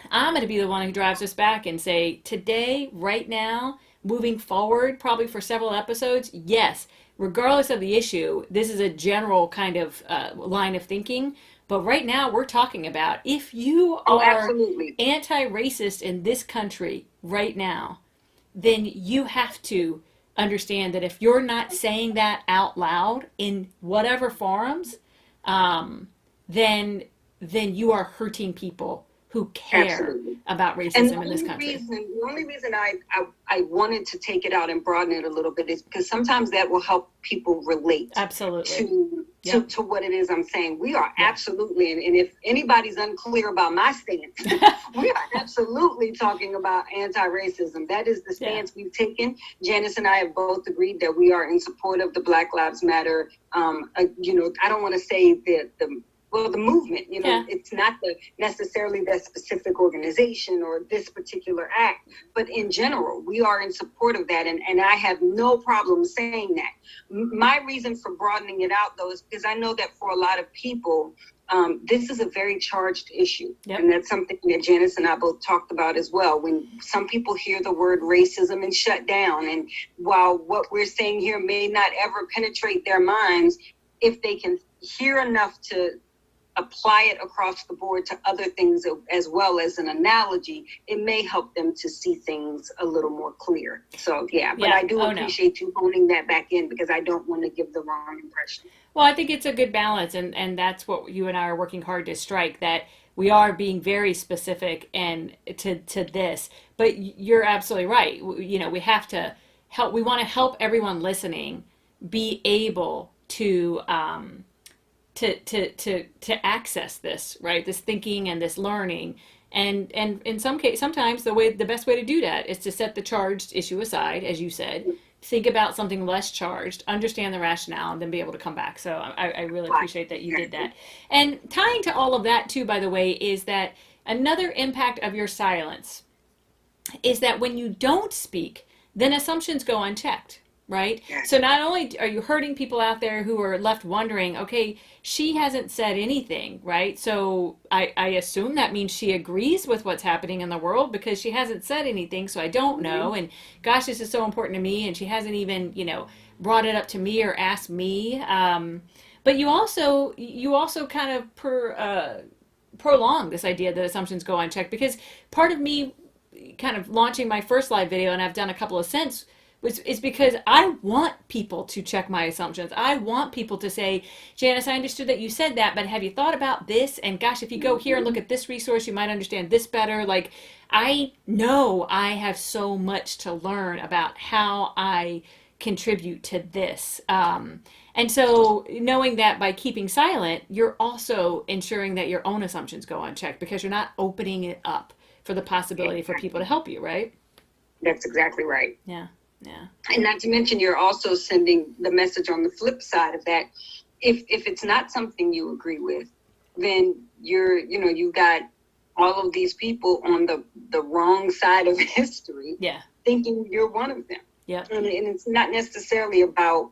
A: I'm going to be the one who drives us back and say, today, right now, moving forward, probably for several episodes, yes, regardless of the issue, this is a general kind of line of thinking. But right now, we're talking about if you are anti-racist in this country right now, then you have to understand that if you're not saying that out loud in whatever forums, then you are hurting people who care about racism in this country.
C: The only reason I wanted to take it out and broaden it a little bit is because sometimes that will help people relate to what it is I'm saying. We are absolutely, and if anybody's unclear about my stance, we are absolutely talking about anti-racism. That is the stance we've taken. Janice and I have both agreed that we are in support of the Black Lives Matter. I don't want to say the movement, it's not necessarily that specific organization or this particular act, but in general, we are in support of that. And I have no problem saying that. My reason for broadening it out, though, is because I know that for a lot of people, this is a very charged issue. Yep. And that's something that Janice and I both talked about as well. When some people hear the word racism and shut down, and while what we're saying here may not ever penetrate their minds, if they can hear enough to apply it across the board to other things as well as an analogy, it may help them to see things a little more clear. So, but I do appreciate you honing that back in, because I don't want to give the wrong impression.
A: Well, I think it's a good balance, and that's what you and I are working hard to strike, that we are being very specific and to this. But you're absolutely right. We have to help. We want to help everyone listening be able to access this, right? This thinking and this learning. And in some case, sometimes the best way to do that is to set the charged issue aside, as you said, think about something less charged, understand the rationale, and then be able to come back. So I really appreciate that you did that. And tying to all of that too, by the way, is that another impact of your silence is that when you don't speak, then assumptions go unchecked. Right? So not only are you hurting people out there who are left wondering, okay, she hasn't said anything, right? So I assume that means she agrees with what's happening in the world, because she hasn't said anything, so I don't know. And gosh, this is so important to me, and she hasn't even, brought it up to me or asked me. But you also kind of prolong this idea that assumptions go unchecked, because part of me kind of launching my first live video, and I've done a couple of since, is because I want people to check my assumptions. I want people to say, Janice, I understood that you said that, but have you thought about this? And gosh, if you go here and look at this resource, you might understand this better. Like, I know I have so much to learn about how I contribute to this. And so knowing that by keeping silent, you're also ensuring that your own assumptions go unchecked, because you're not opening it up for the possibility for people to help you, right?
C: That's exactly right.
A: Yeah. Yeah.
C: And not to mention, you're also sending the message on the flip side of that. If it's not something you agree with, then you've got all of these people on the wrong side of history,
A: Yeah.
C: thinking you're one of them.
A: Yeah.
C: And it's not necessarily about,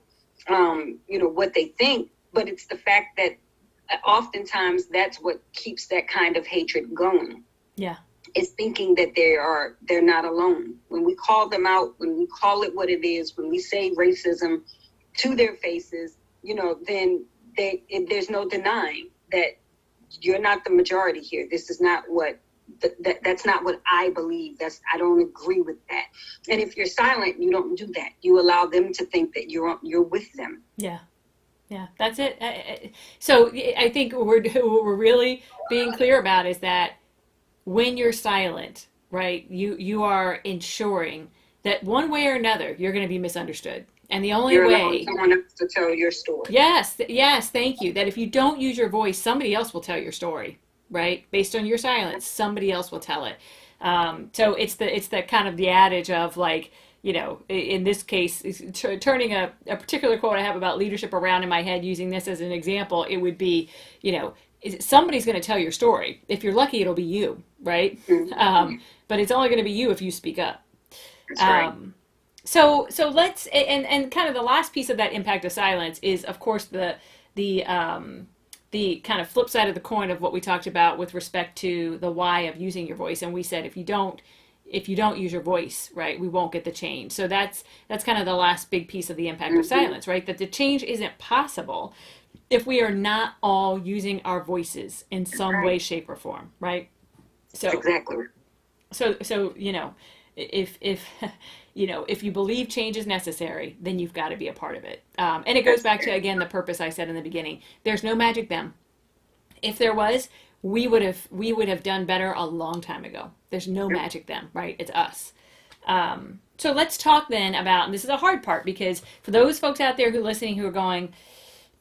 C: what they think, but it's the fact that oftentimes that's what keeps that kind of hatred going.
A: Yeah.
C: Is thinking that they're not alone. When we call them out, when we call it what it is, when we say racism to their faces, then there's no denying that you're not the majority here. This is not what that's not what I believe. I don't agree with that. And if you're silent, you don't do that. You allow them to think that you're with them.
A: Yeah. Yeah, that's it. So I think what we're really being clear about is that when you're silent, right, you are ensuring that one way or another you're going to be misunderstood. And the only
C: You're
A: way,
C: allowing someone else to tell your story.
A: yes, thank you. That if you don't use your voice, somebody else will tell your story, right? Based on your silence, somebody else will tell it. So it's the kind of the adage of like, in this case, turning a particular quote I have about leadership around in my head, using this as an example, it would be, somebody's going to tell your story. If you're lucky, it'll be you, right?
C: Mm-hmm.
A: But it's only going to be you if you speak up.
C: That's right.
A: So let's and kind of the last piece of that impact of silence is, of course, the kind of flip side of the coin of what we talked about with respect to the why of using your voice. And we said if you don't use your voice, right, we won't get the change. So that's kind of the last big piece of the impact of silence, right? That the change isn't possible if we are not all using our voices in some way, shape, or form, right? So
C: exactly.
A: So if if you believe change is necessary, then you've got to be a part of it. And it goes back to, again, the purpose I said in the beginning. There's no magic them. If there was, we would have done better a long time ago. There's no magic them, right? It's us. So let's talk then about, and this is a hard part, because for those folks out there who are listening who are going,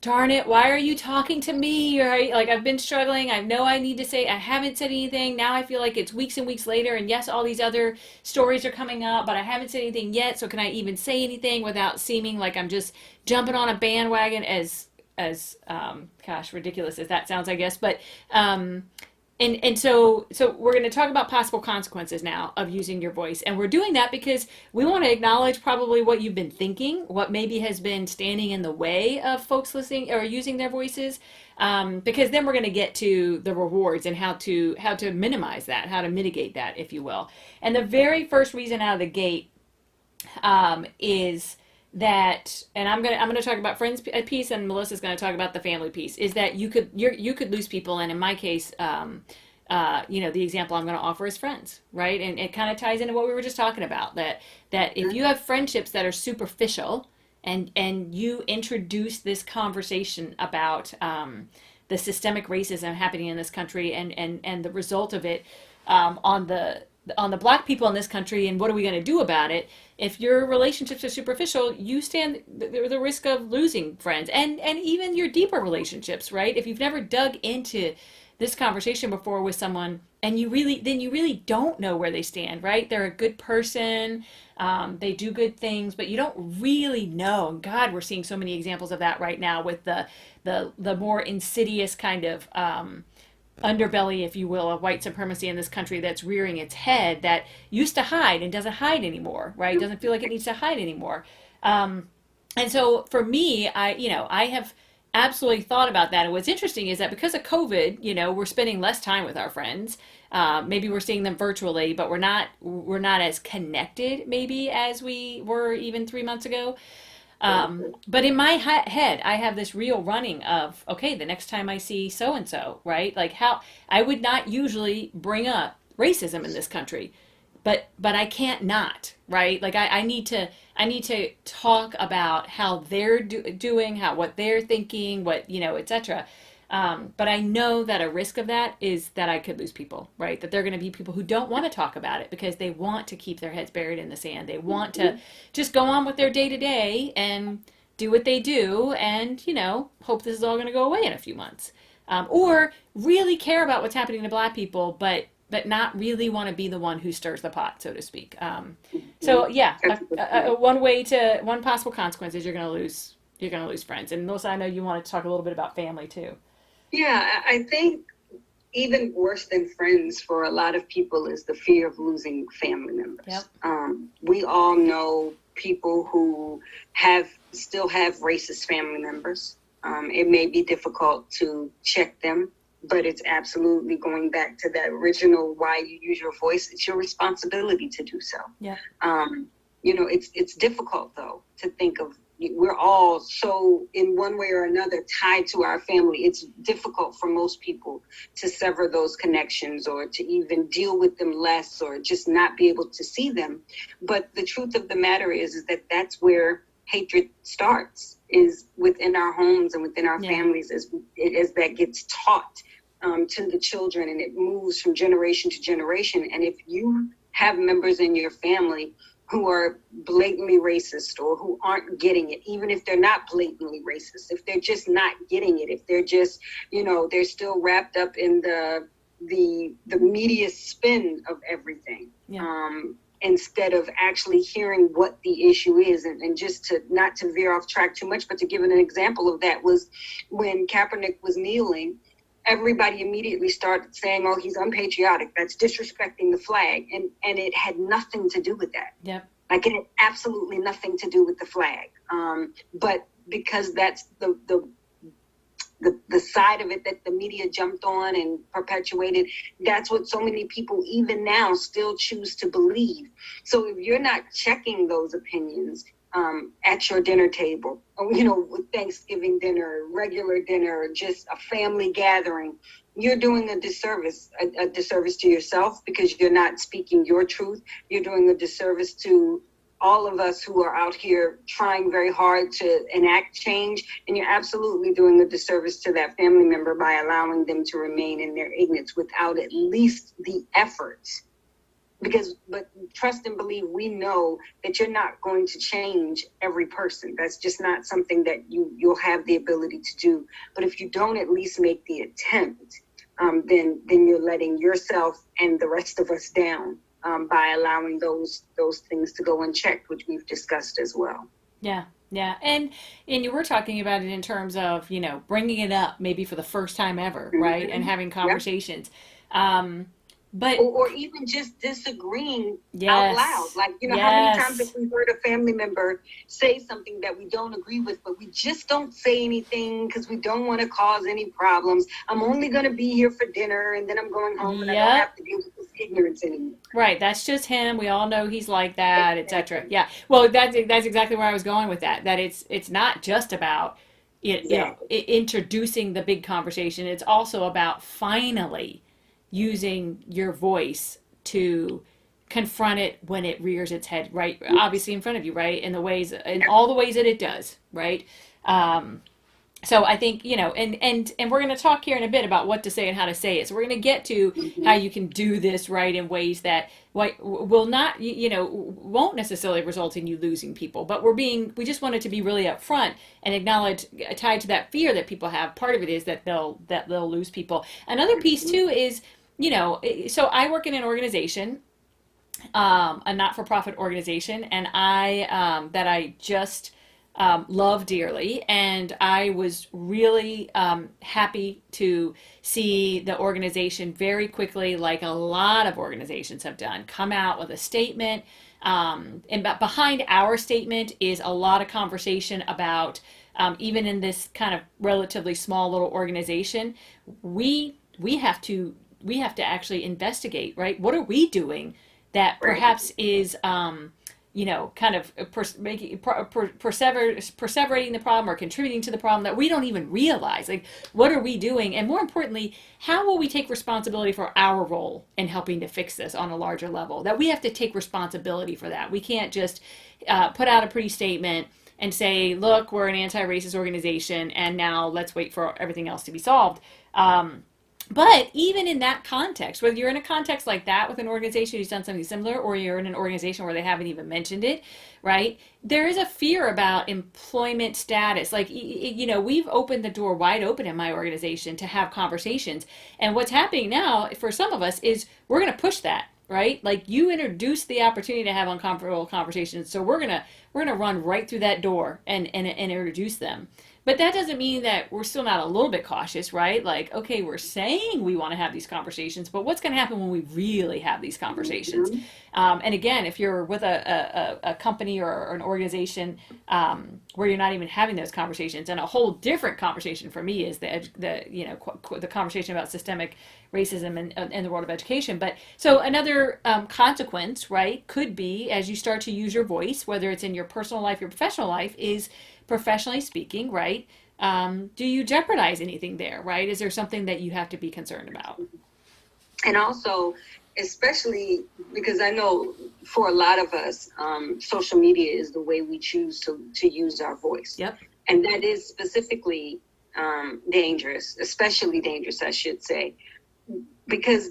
A: darn it, why are you talking to me? Right? Like, I've been struggling. I know I need to say, I haven't said anything. Now I feel like it's weeks and weeks later. And yes, all these other stories are coming up, but I haven't said anything yet. So can I even say anything without seeming like I'm just jumping on a bandwagon, as gosh, ridiculous as that sounds, I guess. But, and so we're going to talk about possible consequences now of using your voice. And we're doing that because we want to acknowledge probably what you've been thinking, what maybe has been standing in the way of folks listening or using their voices. Because then we're going to get to the rewards and how to minimize that, how to mitigate that, if you will. And the very first reason out of the gate is that, and I'm gonna talk about friends piece, and Melissa's gonna talk about the family piece. Is that you could lose people, and in my case, the example I'm gonna offer is friends, right? And it kind of ties into what we were just talking about. That if you have friendships that are superficial, and you introduce this conversation about the systemic racism happening in this country, and the result of it on the black people in this country, and what are we going to do about it? If your relationships are superficial, you stand the risk of losing friends, and even your deeper relationships, right? If you've never dug into this conversation before with someone, and you really don't know where they stand, right? They're a good person, they do good things, but you don't really know. And God, we're seeing so many examples of that right now with the more insidious kind of underbelly, if you will, of white supremacy in this country that's rearing its head, that used to hide and doesn't hide anymore, right? Doesn't feel like it needs to hide anymore. And so for me, I have absolutely thought about that. And what's interesting is that because of COVID, we're spending less time with our friends. Maybe we're seeing them virtually, but we're not as connected maybe as we were even 3 months ago. But in my head, I have this real running of, okay, the next time I see so-and-so, right? Like, how I would not usually bring up racism in this country, but I can't not, right? Like, I need to talk about how they're doing, what they're thinking, etc. But I know that a risk of that is that I could lose people, right? That they're going to be people who don't want to talk about it because they want to keep their heads buried in the sand. They want to just go on with their day to day and do what they do, and hope this is all going to go away in a few months, or really care about what's happening to black people, but not really want to be the one who stirs the pot, so to speak. So yeah, one possible consequence is you're going to lose friends. And Melissa, I know you wanted to talk a little bit about family too.
C: Yeah, I think even worse than friends for a lot of people is the fear of losing family members.
A: Yep.
C: We all know people who still have racist family members. It may be difficult to check them, but it's absolutely going back to that original why you use your voice. It's your responsibility to do so.
A: Yeah.
C: It's difficult though to think of. We're all so in one way or another tied to our family. It's difficult for most people to sever those connections or to even deal with them less or just not be able to see them. But the truth of the matter is that that's where hatred starts, is within our homes and within our families as that gets taught to the children, and it moves from generation to generation. And if you have members in your family who are blatantly racist or who aren't getting it, even if they're not blatantly racist, if they're just not getting it, if they're just, they're still wrapped up in the media spin of everything, instead of actually hearing what the issue is. And just to not to veer off track too much, but to give an example of that was when Kaepernick was kneeling, everybody immediately started saying, oh, he's unpatriotic. That's disrespecting the flag. And it had nothing to do with that.
A: Yep.
C: Like, it had absolutely nothing to do with the flag. But because that's the side of it that the media jumped on and perpetuated, that's what so many people even now still choose to believe. So if you're not checking those opinions at your dinner table, with Thanksgiving dinner, regular dinner, just a family gathering, you're doing a disservice to yourself because you're not speaking your truth. You're doing a disservice to all of us who are out here trying very hard to enact change. And you're absolutely doing a disservice to that family member by allowing them to remain in their ignorance without at least the efforts. But trust and believe, we know that you're not going to change every person. That's just not something that you'll have the ability to do. But if you don't at least make the attempt, then you're letting yourself and the rest of us down by allowing those things to go unchecked, which we've discussed as well.
A: Yeah. Yeah. And you were talking about it in terms of, bringing it up maybe for the first time ever, right? Mm-hmm. And having conversations. Yep. But
C: or even just disagreeing out loud. Like, how many times have we heard a family member say something that we don't agree with, but we just don't say anything because we don't want to cause any problems. I'm only going to be here for dinner, and then I'm going home, and I don't have to deal with this ignorance anymore.
A: Right. That's just him. We all know he's like that, etc. Yeah. Well, that's exactly where I was going with that. That it's not just about introducing the big conversation. It's also about finally using your voice to confront it when it rears its head, right? Obviously in front of you, right? In all the ways that it does, right? So I think, and we're going to talk here in a bit about what to say and how to say it. So we're going to get to how you can do this, right, in ways that will not, won't necessarily result in you losing people. But we just wanted to be really upfront and acknowledge, tied to that fear that people have. Part of it is that they'll lose people. Another piece too is, so I work in an organization, a not-for-profit organization, and I just love dearly, and I was really happy to see the organization very quickly, like a lot of organizations have done, come out with a statement, and behind our statement is a lot of conversation about, even in this kind of relatively small little organization, we have to actually investigate, right? What are we doing that perhaps is kind of perseverating the problem or contributing to the problem that we don't even realize? Like, what are we doing? And more importantly, how will we take responsibility for our role in helping to fix this on a larger level? That we have to take responsibility for that. We can't just put out a pretty statement and say, look, we're an anti-racist organization, and now let's wait for everything else to be solved. But even in that context, whether you're in a context like that with an organization who's done something similar, or you're in an organization where they haven't even mentioned it, right? There is a fear about employment status. Like, we've opened the door wide open in my organization to have conversations. And what's happening now for some of us is we're going to push that, right? Like, you introduce the opportunity to have uncomfortable conversations, so we're gonna run right through that door and introduce them. But that doesn't mean that we're still not a little bit cautious, right? Like, okay, we're saying we want to have these conversations, but what's going to happen when we really have these conversations?
C: Mhm.
A: And again, if you're with a company or an organization where you're not even having those conversations, and a whole different conversation for me is the conversation about systemic racism in the world of education. But so another consequence, right, could be as you start to use your voice, whether it's in your personal life, your professional life, is professionally speaking, right? Do you jeopardize anything there, right? Is there something that you have to be concerned about?
C: And also, especially because I know for a lot of us, social media is the way we choose to use our voice.
A: Yep.
C: And that is specifically dangerous, especially dangerous, I should say, because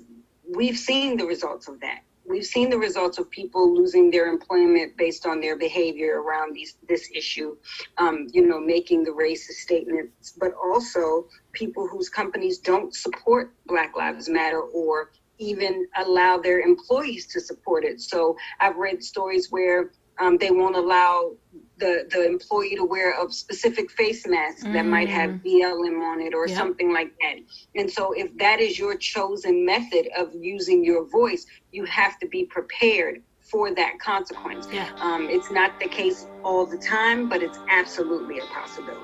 C: we've seen the results of that. We've seen the results of people losing their employment based on their behavior around this issue, making the racist statements, but also people whose companies don't support Black Lives Matter or even allow their employees to support it. So I've read stories where they won't allow the employee to wear a specific face mask that might have BLM on it or something like that. And so if that is your chosen method of using your voice, you have to be prepared for that consequence.
A: Yeah.
C: It's not the case all the time, but it's absolutely a possibility.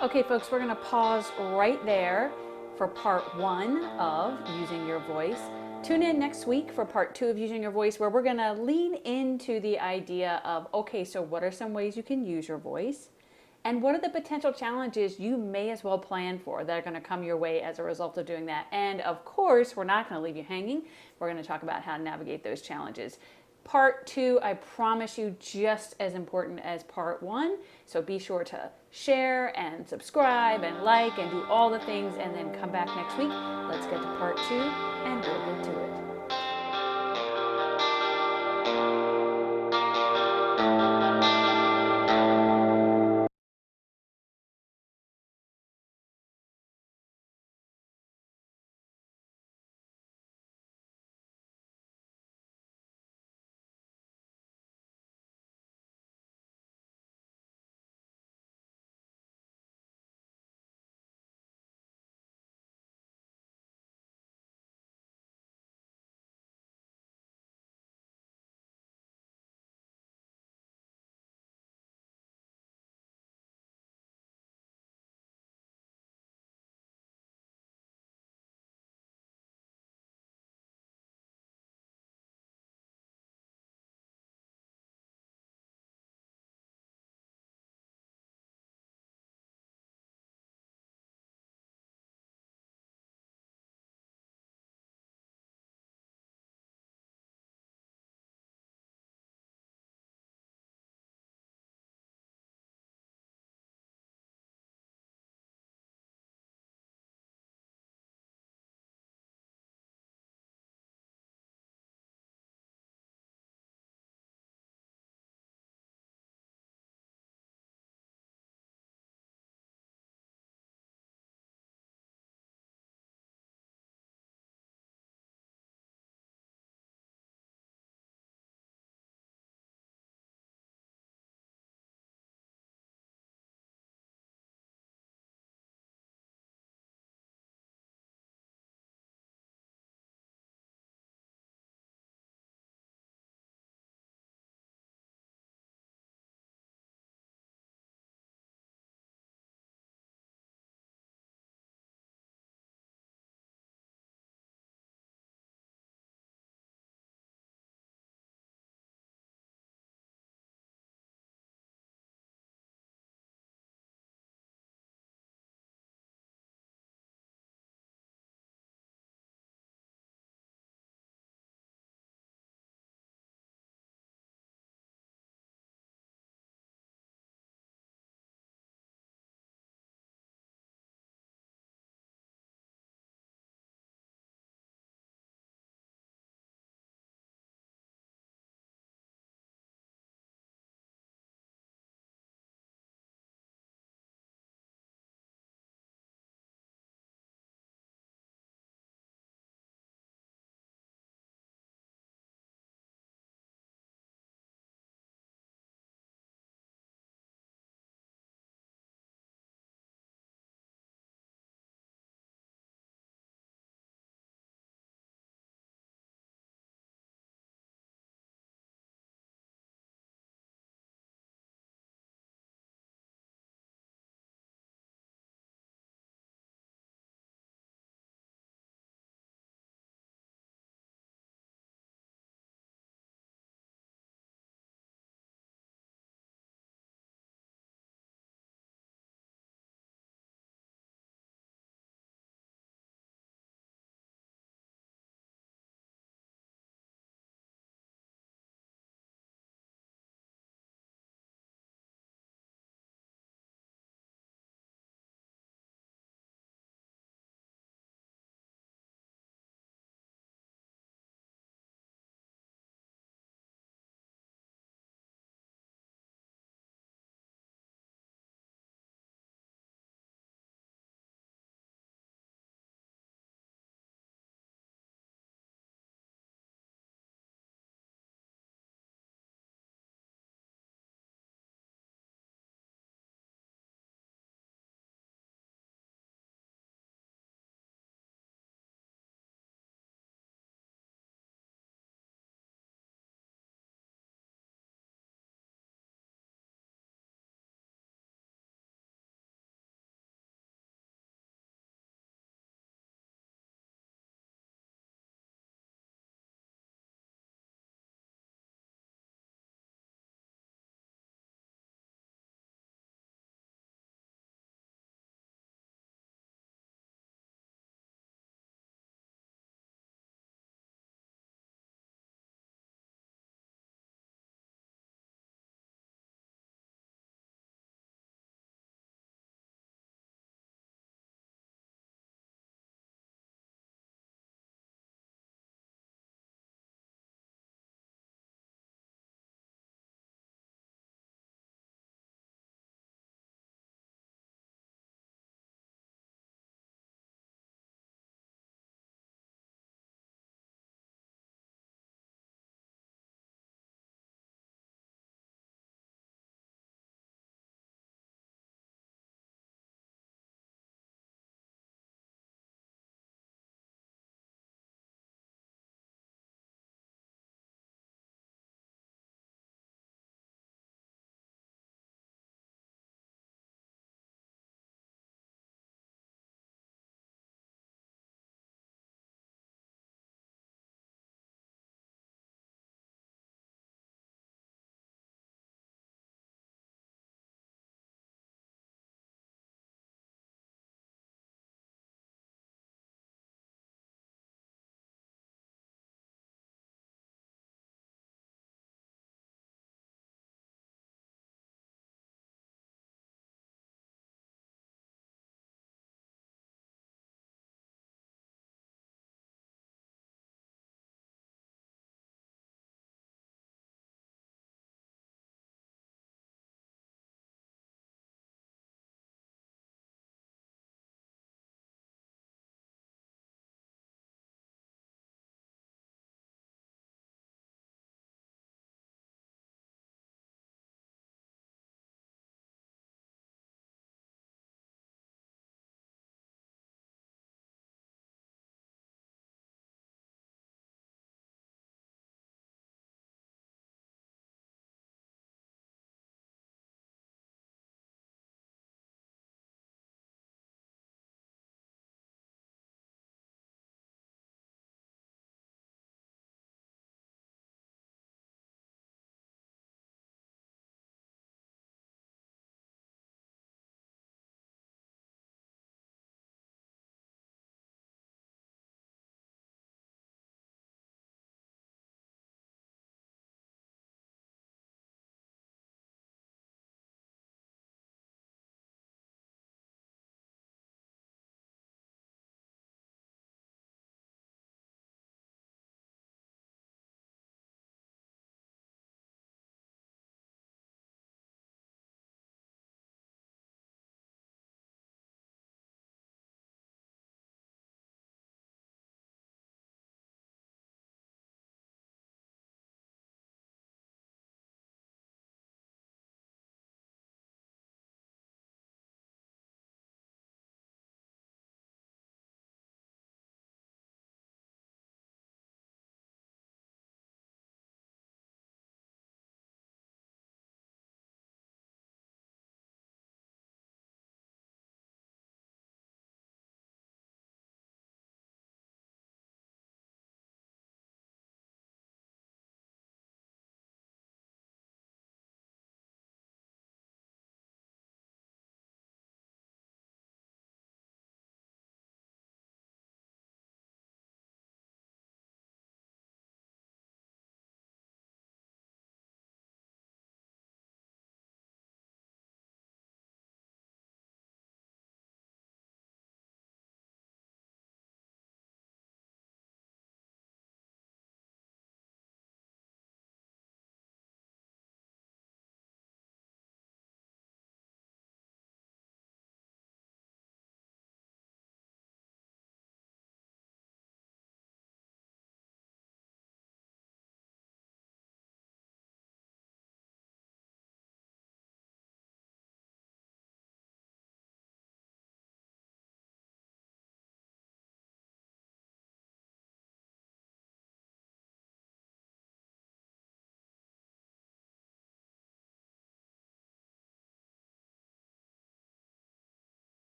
A: Okay, folks, we're going to pause right there for part 1 of Using Your Voice. Tune in next week for part 2 of Using Your Voice, where we're going to lean into the idea of, okay, so what are some ways you can use your voice? And what are the potential challenges you may as well plan for that are going to come your way as a result of doing that? And of course, we're not going to leave you hanging. We're going to talk about how to navigate those challenges. Part 2, I promise you, just as important as part 1. So be sure to share and subscribe and like and do all the things, and then come back next week. Let's get to part 2 and we'll get to it.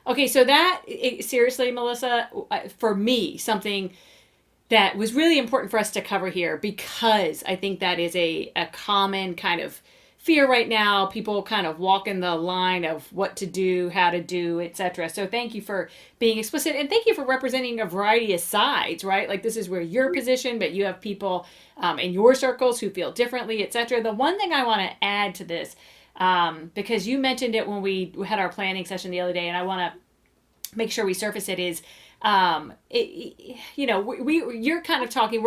A: Okay, so seriously, Melissa, for me, something that was really important for us to cover here, because I think that is a common kind of fear right now. People kind of walking the line of what to do, how to do, etc. So thank you for being explicit, and thank you for representing a variety of sides, right? Like, this is where you're positioned, but you have people in your circles who feel differently, etc. The one thing I want to add to this, because you mentioned it when we had our planning session the other day, and I want to make sure we surface it, is we're kind of talking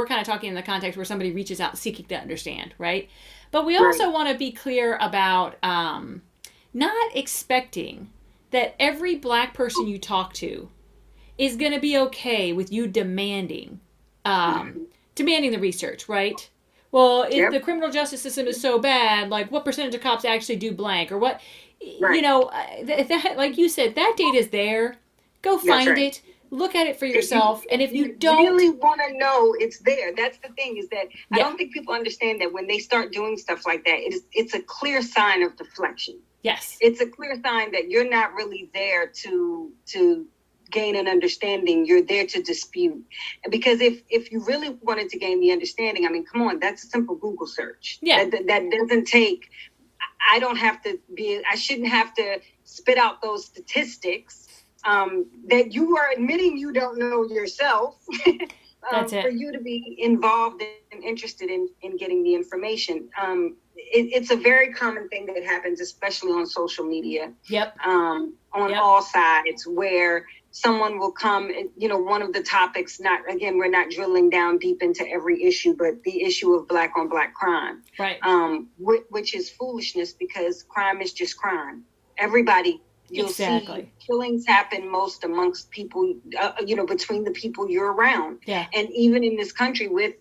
A: in the context where somebody reaches out seeking to understand, right? But we also
C: Right.
A: want to be clear about not expecting that every Black person you talk to is going to be okay with you
C: Mhm.
A: demanding the research, right? Well, if
C: Yep.
A: the criminal justice system is so bad, like, what percentage of cops actually do blank, or what,
C: Right.
A: like you said, that data is there. Go
C: That's
A: find
C: right.
A: it, look at it for
C: If you
A: yourself, and if
C: if
A: you
C: you
A: don't,
C: really want to know, it's there. That's the thing, is that I
A: yeah,
C: don't think people understand that when they start doing stuff like that, it's a clear sign of deflection.
A: yes,
C: It's a clear sign that you're not really there to gain an understanding. You're there to dispute. Because if you really wanted to gain the understanding, I mean, come on, that's a simple Google search.
A: yeah,
C: That doesn't take. I don't have to be. I shouldn't have to spit out those statistics that you are admitting you don't know yourself.
A: that's
C: For
A: it.
C: you to be involved and interested in getting the information. It's a very common thing that happens, especially on social media,
A: Yep,
C: on
A: yep,
C: all sides, where someone will come, one of the topics, not, again, we're not drilling down deep into every issue, but the issue of Black on Black crime,
A: right,
C: which is foolishness, because crime is just crime. Everybody, you'll see
A: exactly,
C: killings happen most amongst people, between the people you're around.
A: yeah,
C: And even in this country with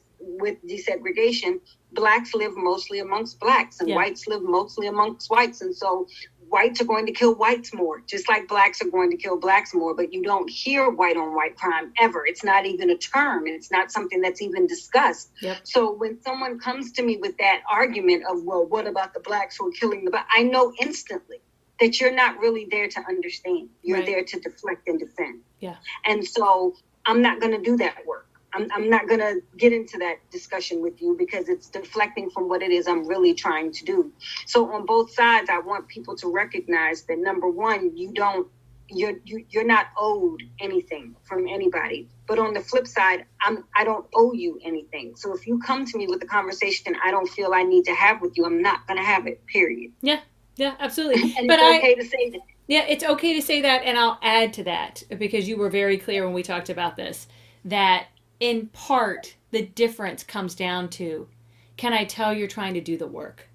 C: desegregation, Blacks live mostly amongst Blacks, and
A: yeah,
C: whites live mostly amongst whites. And so whites are going to kill whites more, just like Blacks are going to kill Blacks more. But you don't hear white on white crime ever. It's not even a term. It's not something that's even discussed.
A: yep,
C: So when someone comes to me with that argument of, well, what about the Blacks who are killing the Blacks? I know instantly that you're not really there to understand. You're
A: right,
C: there to deflect and defend.
A: yeah,
C: And so I'm not going to do that work. I'm not going to get into that discussion with you, because it's deflecting from what it is I'm really trying to do. So on both sides, I want people to recognize that, number one, you're not owed anything from anybody. But on the flip side, I don't owe you anything. So if you come to me with a conversation I don't feel I need to have with you, I'm not going to have it, period.
A: yeah, yeah, absolutely.
C: And
A: But
C: it's okay to say that.
A: yeah, it's okay to say that, and I'll add to that, because you were very clear when we talked about this, that in part the difference comes down to, can I tell you're trying to do the work?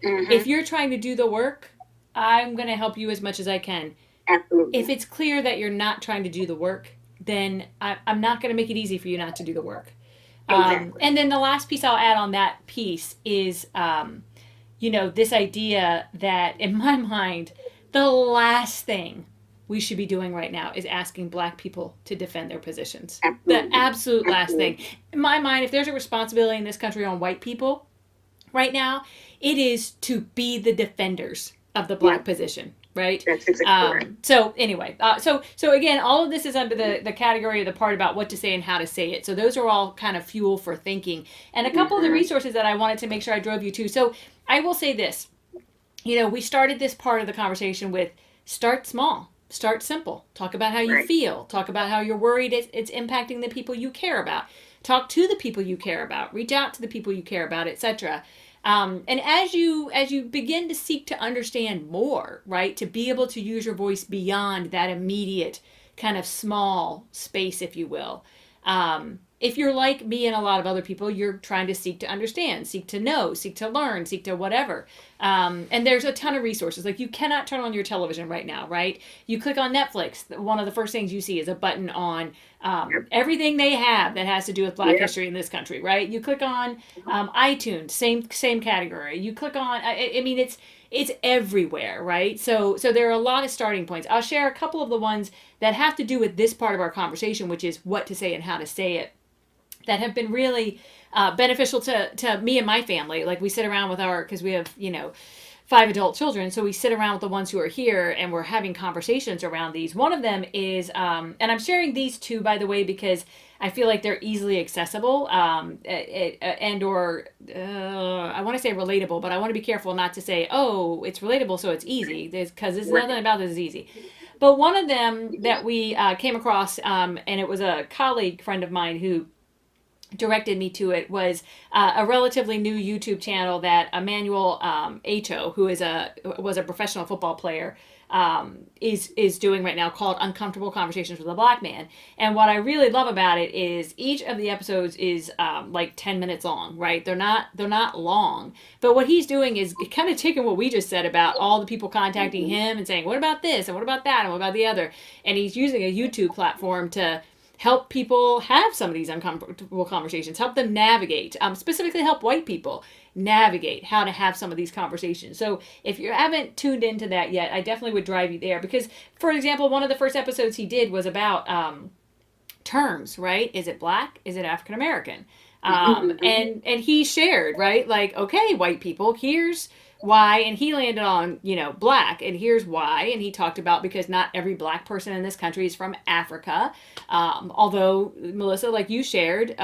A: If
C: Mm-hmm.
A: you're trying to do the work, I'm going to help you as much as I can. If
C: Absolutely.
A: it's clear that you're not trying to do the work, then I'm not going to make it easy for you not to do the work.
C: Exactly.
A: And then the last piece I'll add on that piece is, this idea that, in my mind, the last thing we should be doing right now is asking Black people to defend their positions. The
C: Absolutely.
A: absolute last thing.
C: Absolutely.
A: In my mind, if there's a responsibility in this country on white people right now, it is to be the defenders of the
C: Yeah,
A: Black position, right?
C: that's exactly right.
A: So anyway, so again, all of this is under the category of the part about what to say and how to say it. So those are all kind of fuel for thinking, and a couple of the
C: Mm-hmm.
A: resources that I wanted to make sure I drove you to. So I will say this: we started this part of the conversation with, start small, start simple, talk about how you
C: Right.
A: feel, talk about how you're worried it's impacting the people you care about, talk to the people you care about, reach out to the people you care about, etc. And as you begin to seek to understand more, right, to be able to use your voice beyond that immediate kind of small space, if you will. If you're like me and a lot of other people, you're trying to seek to understand, seek to know, seek to learn, seek to whatever. And there's a ton of resources. Like, you cannot turn on your television right now, right? You click on Netflix, one of the first things you see is a button on
C: Yep.
A: everything they have that has to do with Black
C: Yep.
A: history in this country, right? You click on iTunes, same category. You click on, I mean, it's everywhere, right? So there are a lot of starting points. I'll share a couple of the ones that have to do with this part of our conversation, which is what to say and how to say it, that have been really beneficial to me and my family. Like, we sit around with because we have 5 adult children, so we sit around with the ones who are here and we're having conversations around these. One of them is, and I'm sharing these two, by the way, because I feel like they're easily accessible, and or I want to say relatable, but I want to be careful not to say, oh, it's relatable, so it's easy, because there's nothing about this is easy. But one of them that we came across, and it was a colleague friend of mine who directed me to it, was a relatively new YouTube channel that Emmanuel Acho, who was a professional football player, is doing right now, called Uncomfortable Conversations with a Black Man. And what I really love about it is each of the episodes is like 10 minutes long, right? They're not long, but what he's doing is kind of taking what we just said about all the people contacting him and saying, what about this and what about that and what about the other, and he's using a YouTube platform to help people have some of these uncomfortable conversations, help them navigate, specifically help white people navigate how to have some of these conversations. So if you haven't tuned into that yet, I definitely would drive you there, because, for example, one of the first episodes he did was about terms, right? Is it Black? Is it African American? And he shared, right? Like, okay, white people, here's why, and he landed on, Black, and here's why, and he talked about, because not every Black person in this country is from Africa, although, Melissa, like you shared,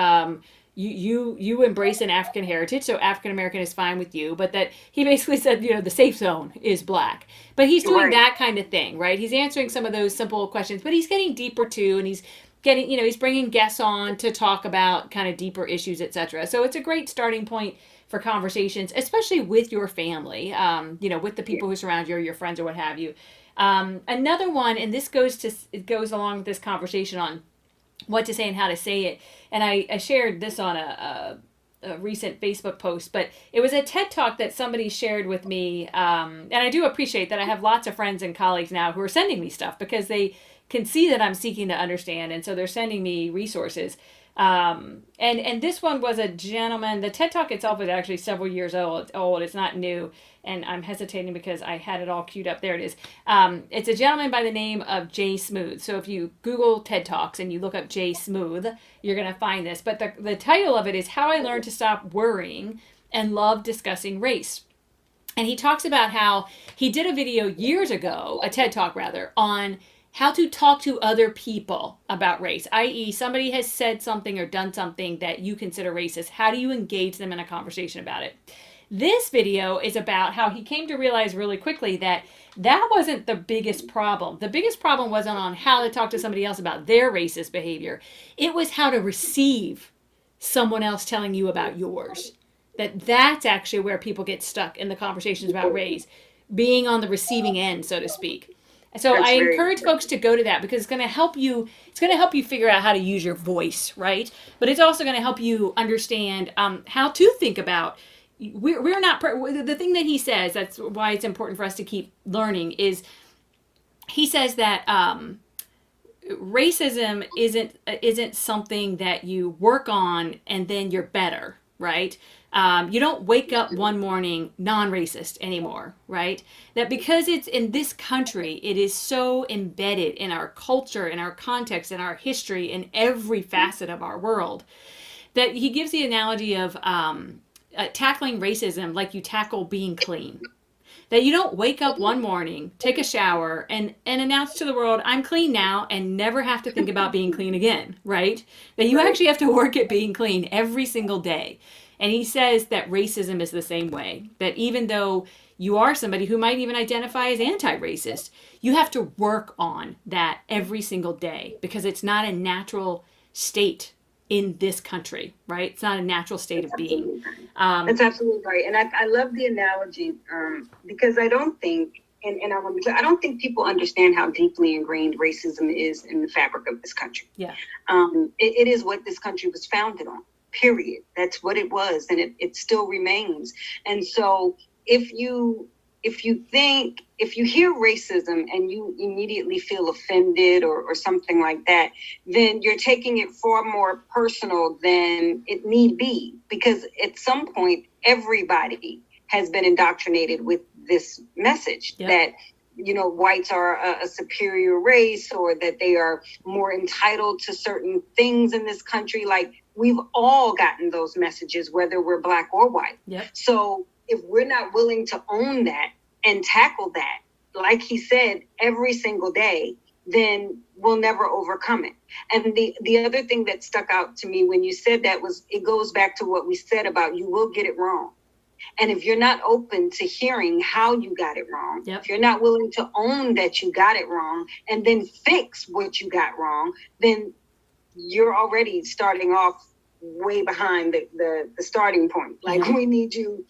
A: you embrace an African heritage, so African American is fine with you, but that he basically said, the safe zone is Black. But he's doing that kind of thing, right? He's answering some of those simple questions, but he's getting deeper too, and he's getting, he's bringing guests on to talk about kind of deeper issues, etc. So it's a great starting point for conversations, especially with your family, with the people who surround you, or your friends, or what have you. Another one, and this goes along with this conversation on what to say and how to say it. And I shared this on a recent Facebook post, but it was a TED Talk that somebody shared with me. And I do appreciate that I have lots of friends and colleagues now who are sending me stuff, because they can see that I'm seeking to understand. And so they're sending me resources. And this one was a gentleman. The TED Talk itself is actually several years old. It's not new. And I'm hesitating because I had it all queued up. There it is. It's a gentleman by the name of Jay Smooth. So if you Google TED Talks and you look up Jay Smooth, you're going to find this. But the title of it is How I Learned to Stop Worrying and Love Discussing Race. And he talks about how he did a video years ago, a TED Talk rather, on how to talk to other people about race, i.e. somebody has said something or done something that you consider racist. How do you engage them in a conversation about it? This video is about how he came to realize really quickly that wasn't the biggest problem. The biggest problem wasn't on how to talk to somebody else about their racist behavior. It was how to receive someone else telling you about yours. That's actually where people get stuck in the conversations about race, being on the receiving end, so to speak. So I encourage folks to go to that, because it's going to help you. It's going to help you figure out how to use your voice, right? But it's also going to help you understand how to think about. We're not the thing that he says. That's why it's important for us to keep learning. Is he says that racism isn't something that you work on and then you're better, right? You don't wake up one morning non-racist anymore, right? That because it's in this country, it is so embedded in our culture, in our context, in our history, in every facet of our world, that he gives the analogy of tackling racism like you tackle being clean. That you don't wake up one morning, take a shower, and announce to the world, I'm clean now, and never have to think about being clean again, right? That you actually have to work at being clean every single day. And he says that racism is the same way. That even though you are somebody who might even identify as anti-racist, you have to work on that every single day, because it's not a natural state in this country, right? It's not a natural state of being.
C: That's absolutely right. And I love the analogy because I don't think, and I want to be clear, I don't think people understand how deeply ingrained racism is in the fabric of this country.
A: Yeah.
C: It is what this country was founded on, period. That's what it was, and it still remains. And so if you hear racism and you immediately feel offended or something like that, then you're taking it far more personal than it need be, because at some point everybody has been indoctrinated with this message that whites are a superior race, or that they are more entitled to certain things in this country. Like, we've all gotten those messages, whether we're Black or white.
A: Yep.
C: So if we're not willing to own that and tackle that, like he said, every single day, then we'll never overcome it. And the other thing that stuck out to me when you said that was, it goes back to what we said about you will get it wrong. And if you're not open to hearing how you got it wrong, if you're not willing to own that you got it wrong and then fix what you got wrong, then you're already starting off way behind the starting point. Like we need you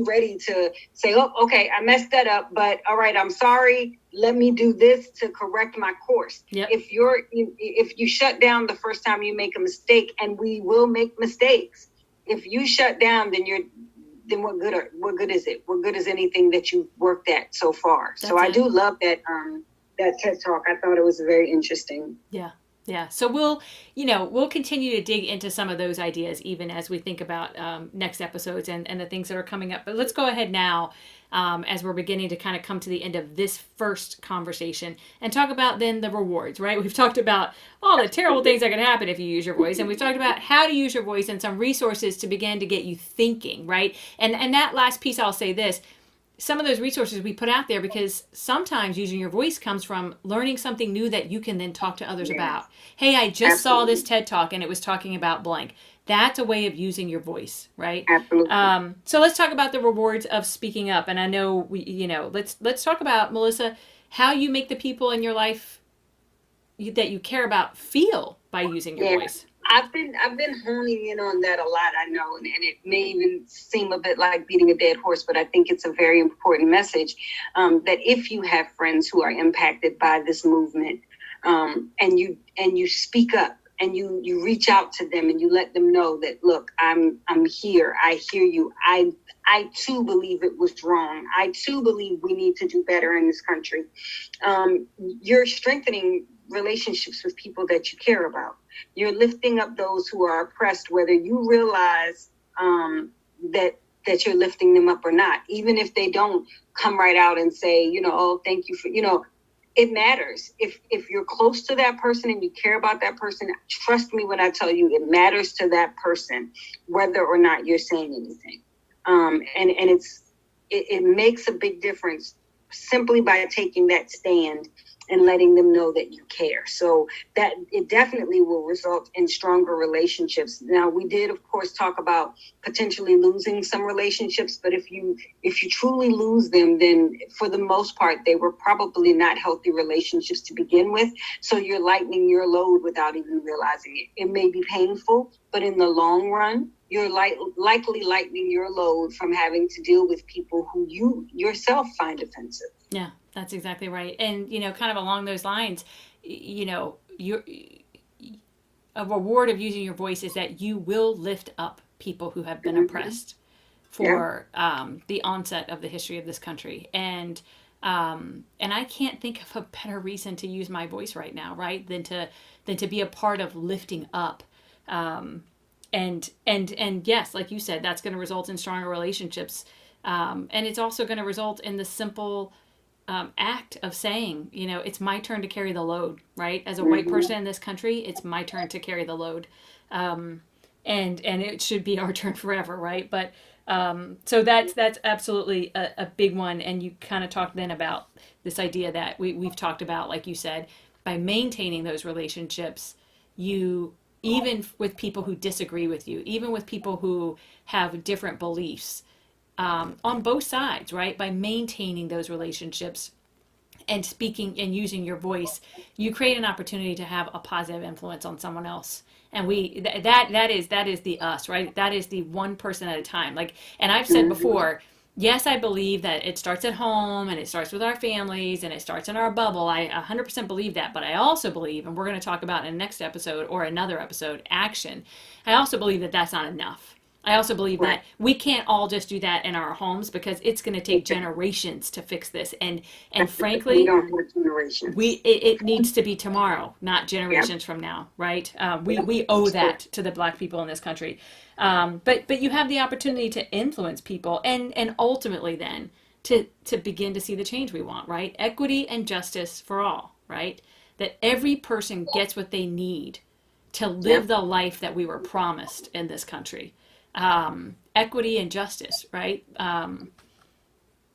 C: ready to say, oh, okay, I messed that up, but all right, I'm sorry. Let me do this to correct my course. If you shut down the first time you make a mistake, and we will make mistakes, if you shut down, then what good is it? What good is anything that you've worked at so far? I do love that TED Talk. I thought it was very interesting.
A: Yeah. So we'll continue to dig into some of those ideas even as we think about next episodes and the things that are coming up. But let's go ahead now as we're beginning to kind of come to the end of this first conversation and talk about then the rewards, right? We've talked about all the terrible things that can happen if you use your voice. And we've talked about how to use your voice and some resources to begin to get you thinking, right? And that last piece, I'll say this. Some of those resources we put out there, because sometimes using your voice comes from learning something new that you can then talk to others about. Hey, I just saw this TED Talk and it was talking about blank. That's a way of using your voice, right?
C: Absolutely.
A: So let's talk about the rewards of speaking up. And I know let's talk about, Melissa, how you make the people in your life that you care about feel by using your voice.
C: I've been honing in on that a lot, I know, and it may even seem a bit like beating a dead horse, but I think it's a very important message that if you have friends who are impacted by this movement, and you speak up and you reach out to them and you let them know that, look, I'm here, I hear you, I too believe it was wrong, I too believe we need to do better in this country. You're strengthening relationships with people that you care about. You're lifting up those who are oppressed, whether you realize that you're lifting them up or not. Even if they don't come right out and say, oh, thank you for, it matters. If you're close to that person and you care about that person, trust me when I tell you, it matters to that person, whether or not you're saying anything. And it makes a big difference simply by taking that stand and letting them know that you care. So that it definitely will result in stronger relationships. Now, we did, of course, talk about potentially losing some relationships, but if you truly lose them, then for the most part, they were probably not healthy relationships to begin with. So you're lightening your load without even realizing it. It may be painful, but in the long run, you're likely lightening your load from having to deal with people who you yourself find offensive.
A: Yeah, that's exactly right. And, kind of along those lines, a reward of using your voice is that you will lift up people who have been oppressed for the onset of the history of this country. And I can't think of a better reason to use my voice right now, right, than to be a part of lifting up. And yes, like you said, that's going to result in stronger relationships. And it's also going to result in the simple act of saying, it's my turn to carry the load, right? As a white person in this country, it's my turn to carry the load. And it should be our turn forever, right? But so that's absolutely a big one. And you kind of talked then about this idea that we've talked about, like you said, by maintaining those relationships, even with people who disagree with you, even with people who have different beliefs, on both sides, right? By maintaining those relationships and speaking and using your voice, you create an opportunity to have a positive influence on someone else. And that is the us, right? That is the one person at a time. And I've said before, yes, I believe that it starts at home and it starts with our families and it starts in our bubble. I 100% believe that, but I also believe, and we're going to talk about in the next episode or another episode, action. I also believe that that's not enough. I also believe that we can't all just do that in our homes because it's going to take generations to fix this. And frankly, it needs to be tomorrow, not generations from now, right? We owe that to the Black people in this country. But you have the opportunity to influence people and ultimately then to begin to see the change we want, right? Equity and justice for all, right? That every person gets what they need to live the life that we were promised in this country. equity and justice, right?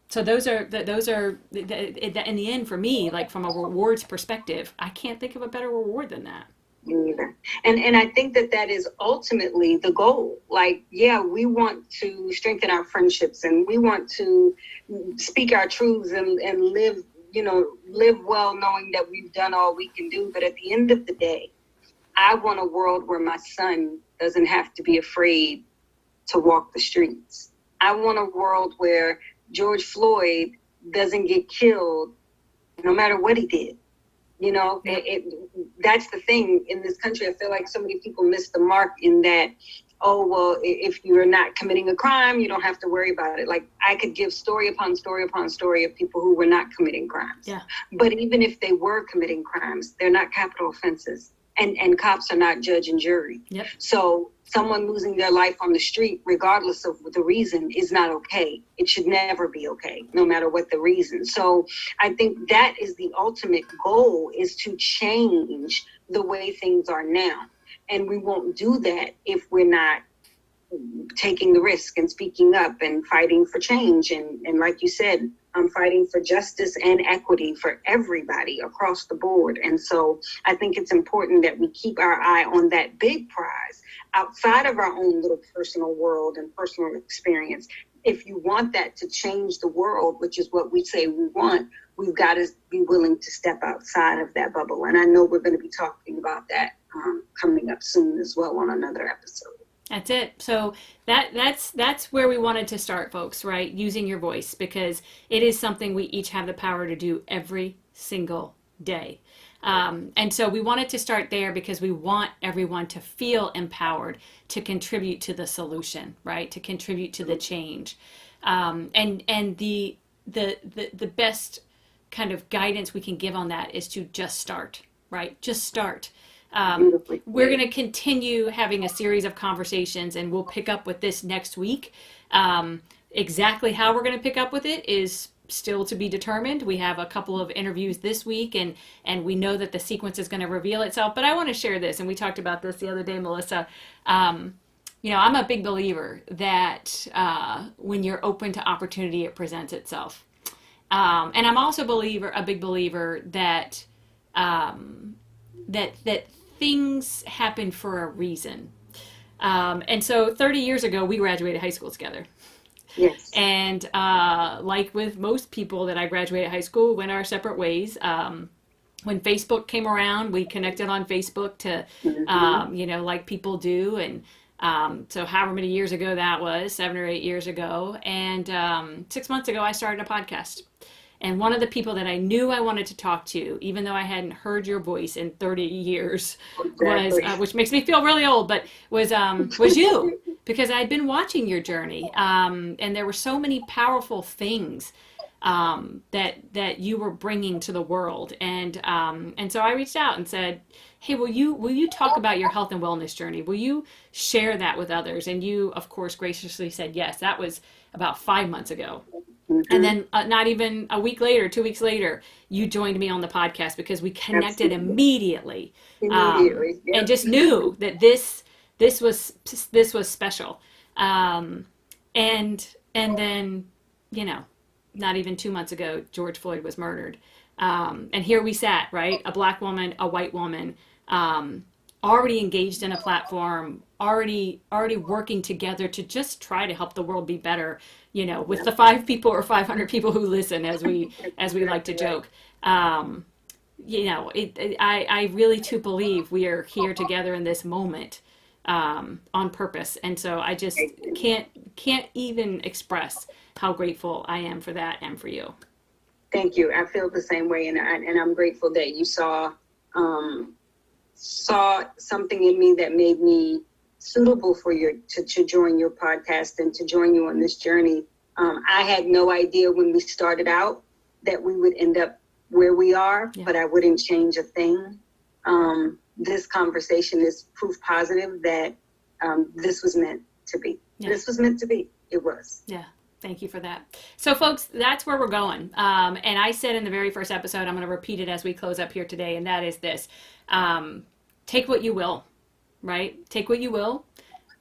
A: So those are in the end for me, like from a rewards perspective, I can't think of a better reward than that.
C: Me neither. And I think that is ultimately the goal. Like, yeah, we want to strengthen our friendships and we want to speak our truths and live, live well knowing that we've done all we can do. But at the end of the day, I want a world where my son doesn't have to be afraid to walk the streets. I want a world where George Floyd doesn't get killed no matter what he did. That's the thing in this country. I feel like so many people miss the mark in that, oh, well, if you're not committing a crime, you don't have to worry about it. Like, I could give story upon story upon story of people who were not committing crimes.
A: Yeah.
C: But even if they were committing crimes, they're not capital offenses. And cops are not judge and jury.
A: Yep.
C: So someone losing their life on the street, regardless of the reason, is not okay. It should never be okay, no matter what the reason. So I think that is the ultimate goal, is to change the way things are now. And we won't do that if we're not taking the risk and speaking up and fighting for change. And like you said, I'm fighting for justice and equity for everybody across the board. And so I think it's important that we keep our eye on that big prize outside of our own little personal world and personal experience. If you want that to change the world, which is what we say we want, we've got to be willing to step outside of that bubble. And I know we're going to be talking about that coming up soon as well on another episode.
A: That's it. So that's where we wanted to start, folks, right? Using your voice, because it is something we each have the power to do every single day. And so we wanted to start there because we want everyone to feel empowered to contribute to the solution, right? To contribute to the change. And the best kind of guidance we can give on that is to just start, right? Just start. We're going to continue having a series of conversations, and we'll pick up with this next week. Exactly how we're going to pick up with it is still to be determined. We have a couple of interviews this week, and we know that the sequence is going to reveal itself. But I want to share this, and we talked about this the other day, Melissa. I'm a big believer that when you're open to opportunity, it presents itself. And I'm also a big believer that that things happen for a reason. And so 30 years ago, we graduated high school together.
C: Yes.
A: And like with most people that I graduated high school, went our separate ways. When Facebook came around, we connected on Facebook to, like people do. And so however many years ago that was, 7 or 8 years ago. And 6 months ago, I started a podcast. And one of the people that I knew I wanted to talk to, even though I hadn't heard your voice in 30 years, was, which makes me feel really old, but was you, because I'd been watching your journey. And there were so many powerful things that you were bringing to the world. And so I reached out and said, hey, will you talk about your health and wellness journey? Will you share that with others? And you, of course, graciously said yes. That was about 5 months ago. Mm-hmm. And then not even a week later, 2 weeks later, you joined me on the podcast because we connected immediately.
C: Yep.
A: And just knew that this was special. And then, not even 2 months ago, George Floyd was murdered. And here we sat, right? A Black woman, a white woman, already engaged in a platform, already working together to just try to help the world be better, with the 5 people or 500 people who listen, as we like to joke. I really too believe we are here together in this moment on purpose. And so I just can't even express how grateful I am for that and for you.
C: Thank you. I feel the same way, and I'm grateful that you saw something in me that made me suitable for to join your podcast and to join you on this journey. I had no idea when we started out that we would end up where we are, but I wouldn't change a thing. This conversation is proof positive that this was meant to be. Yeah. This was meant to be. It was.
A: Yeah. Thank you for that. So, folks, that's where we're going. And I said in the very first episode, I'm going to repeat it as we close up here today, and that is this. Take what you will, right? Take what you will.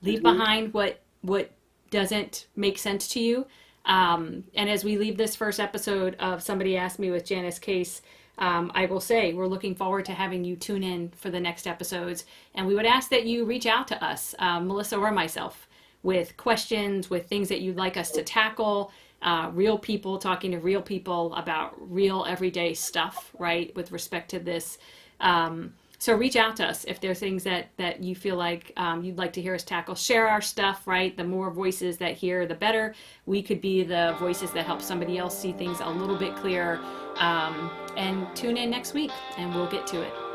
A: Leave behind what what doesn't make sense to you. And as we leave this first episode of Somebody Asked Me with Janice Case, I will say we're looking forward to having you tune in for the next episodes. And we would ask that you reach out to us, Melissa or myself, with questions, with things that you'd like us to tackle, real people talking to real people about real everyday stuff, right, with respect to this. So reach out to us if there are things that you feel like you'd like to hear us tackle. Share our stuff, right? The more voices that hear, the better. We could be the voices that help somebody else see things a little bit clearer. And tune in next week, and we'll get to it.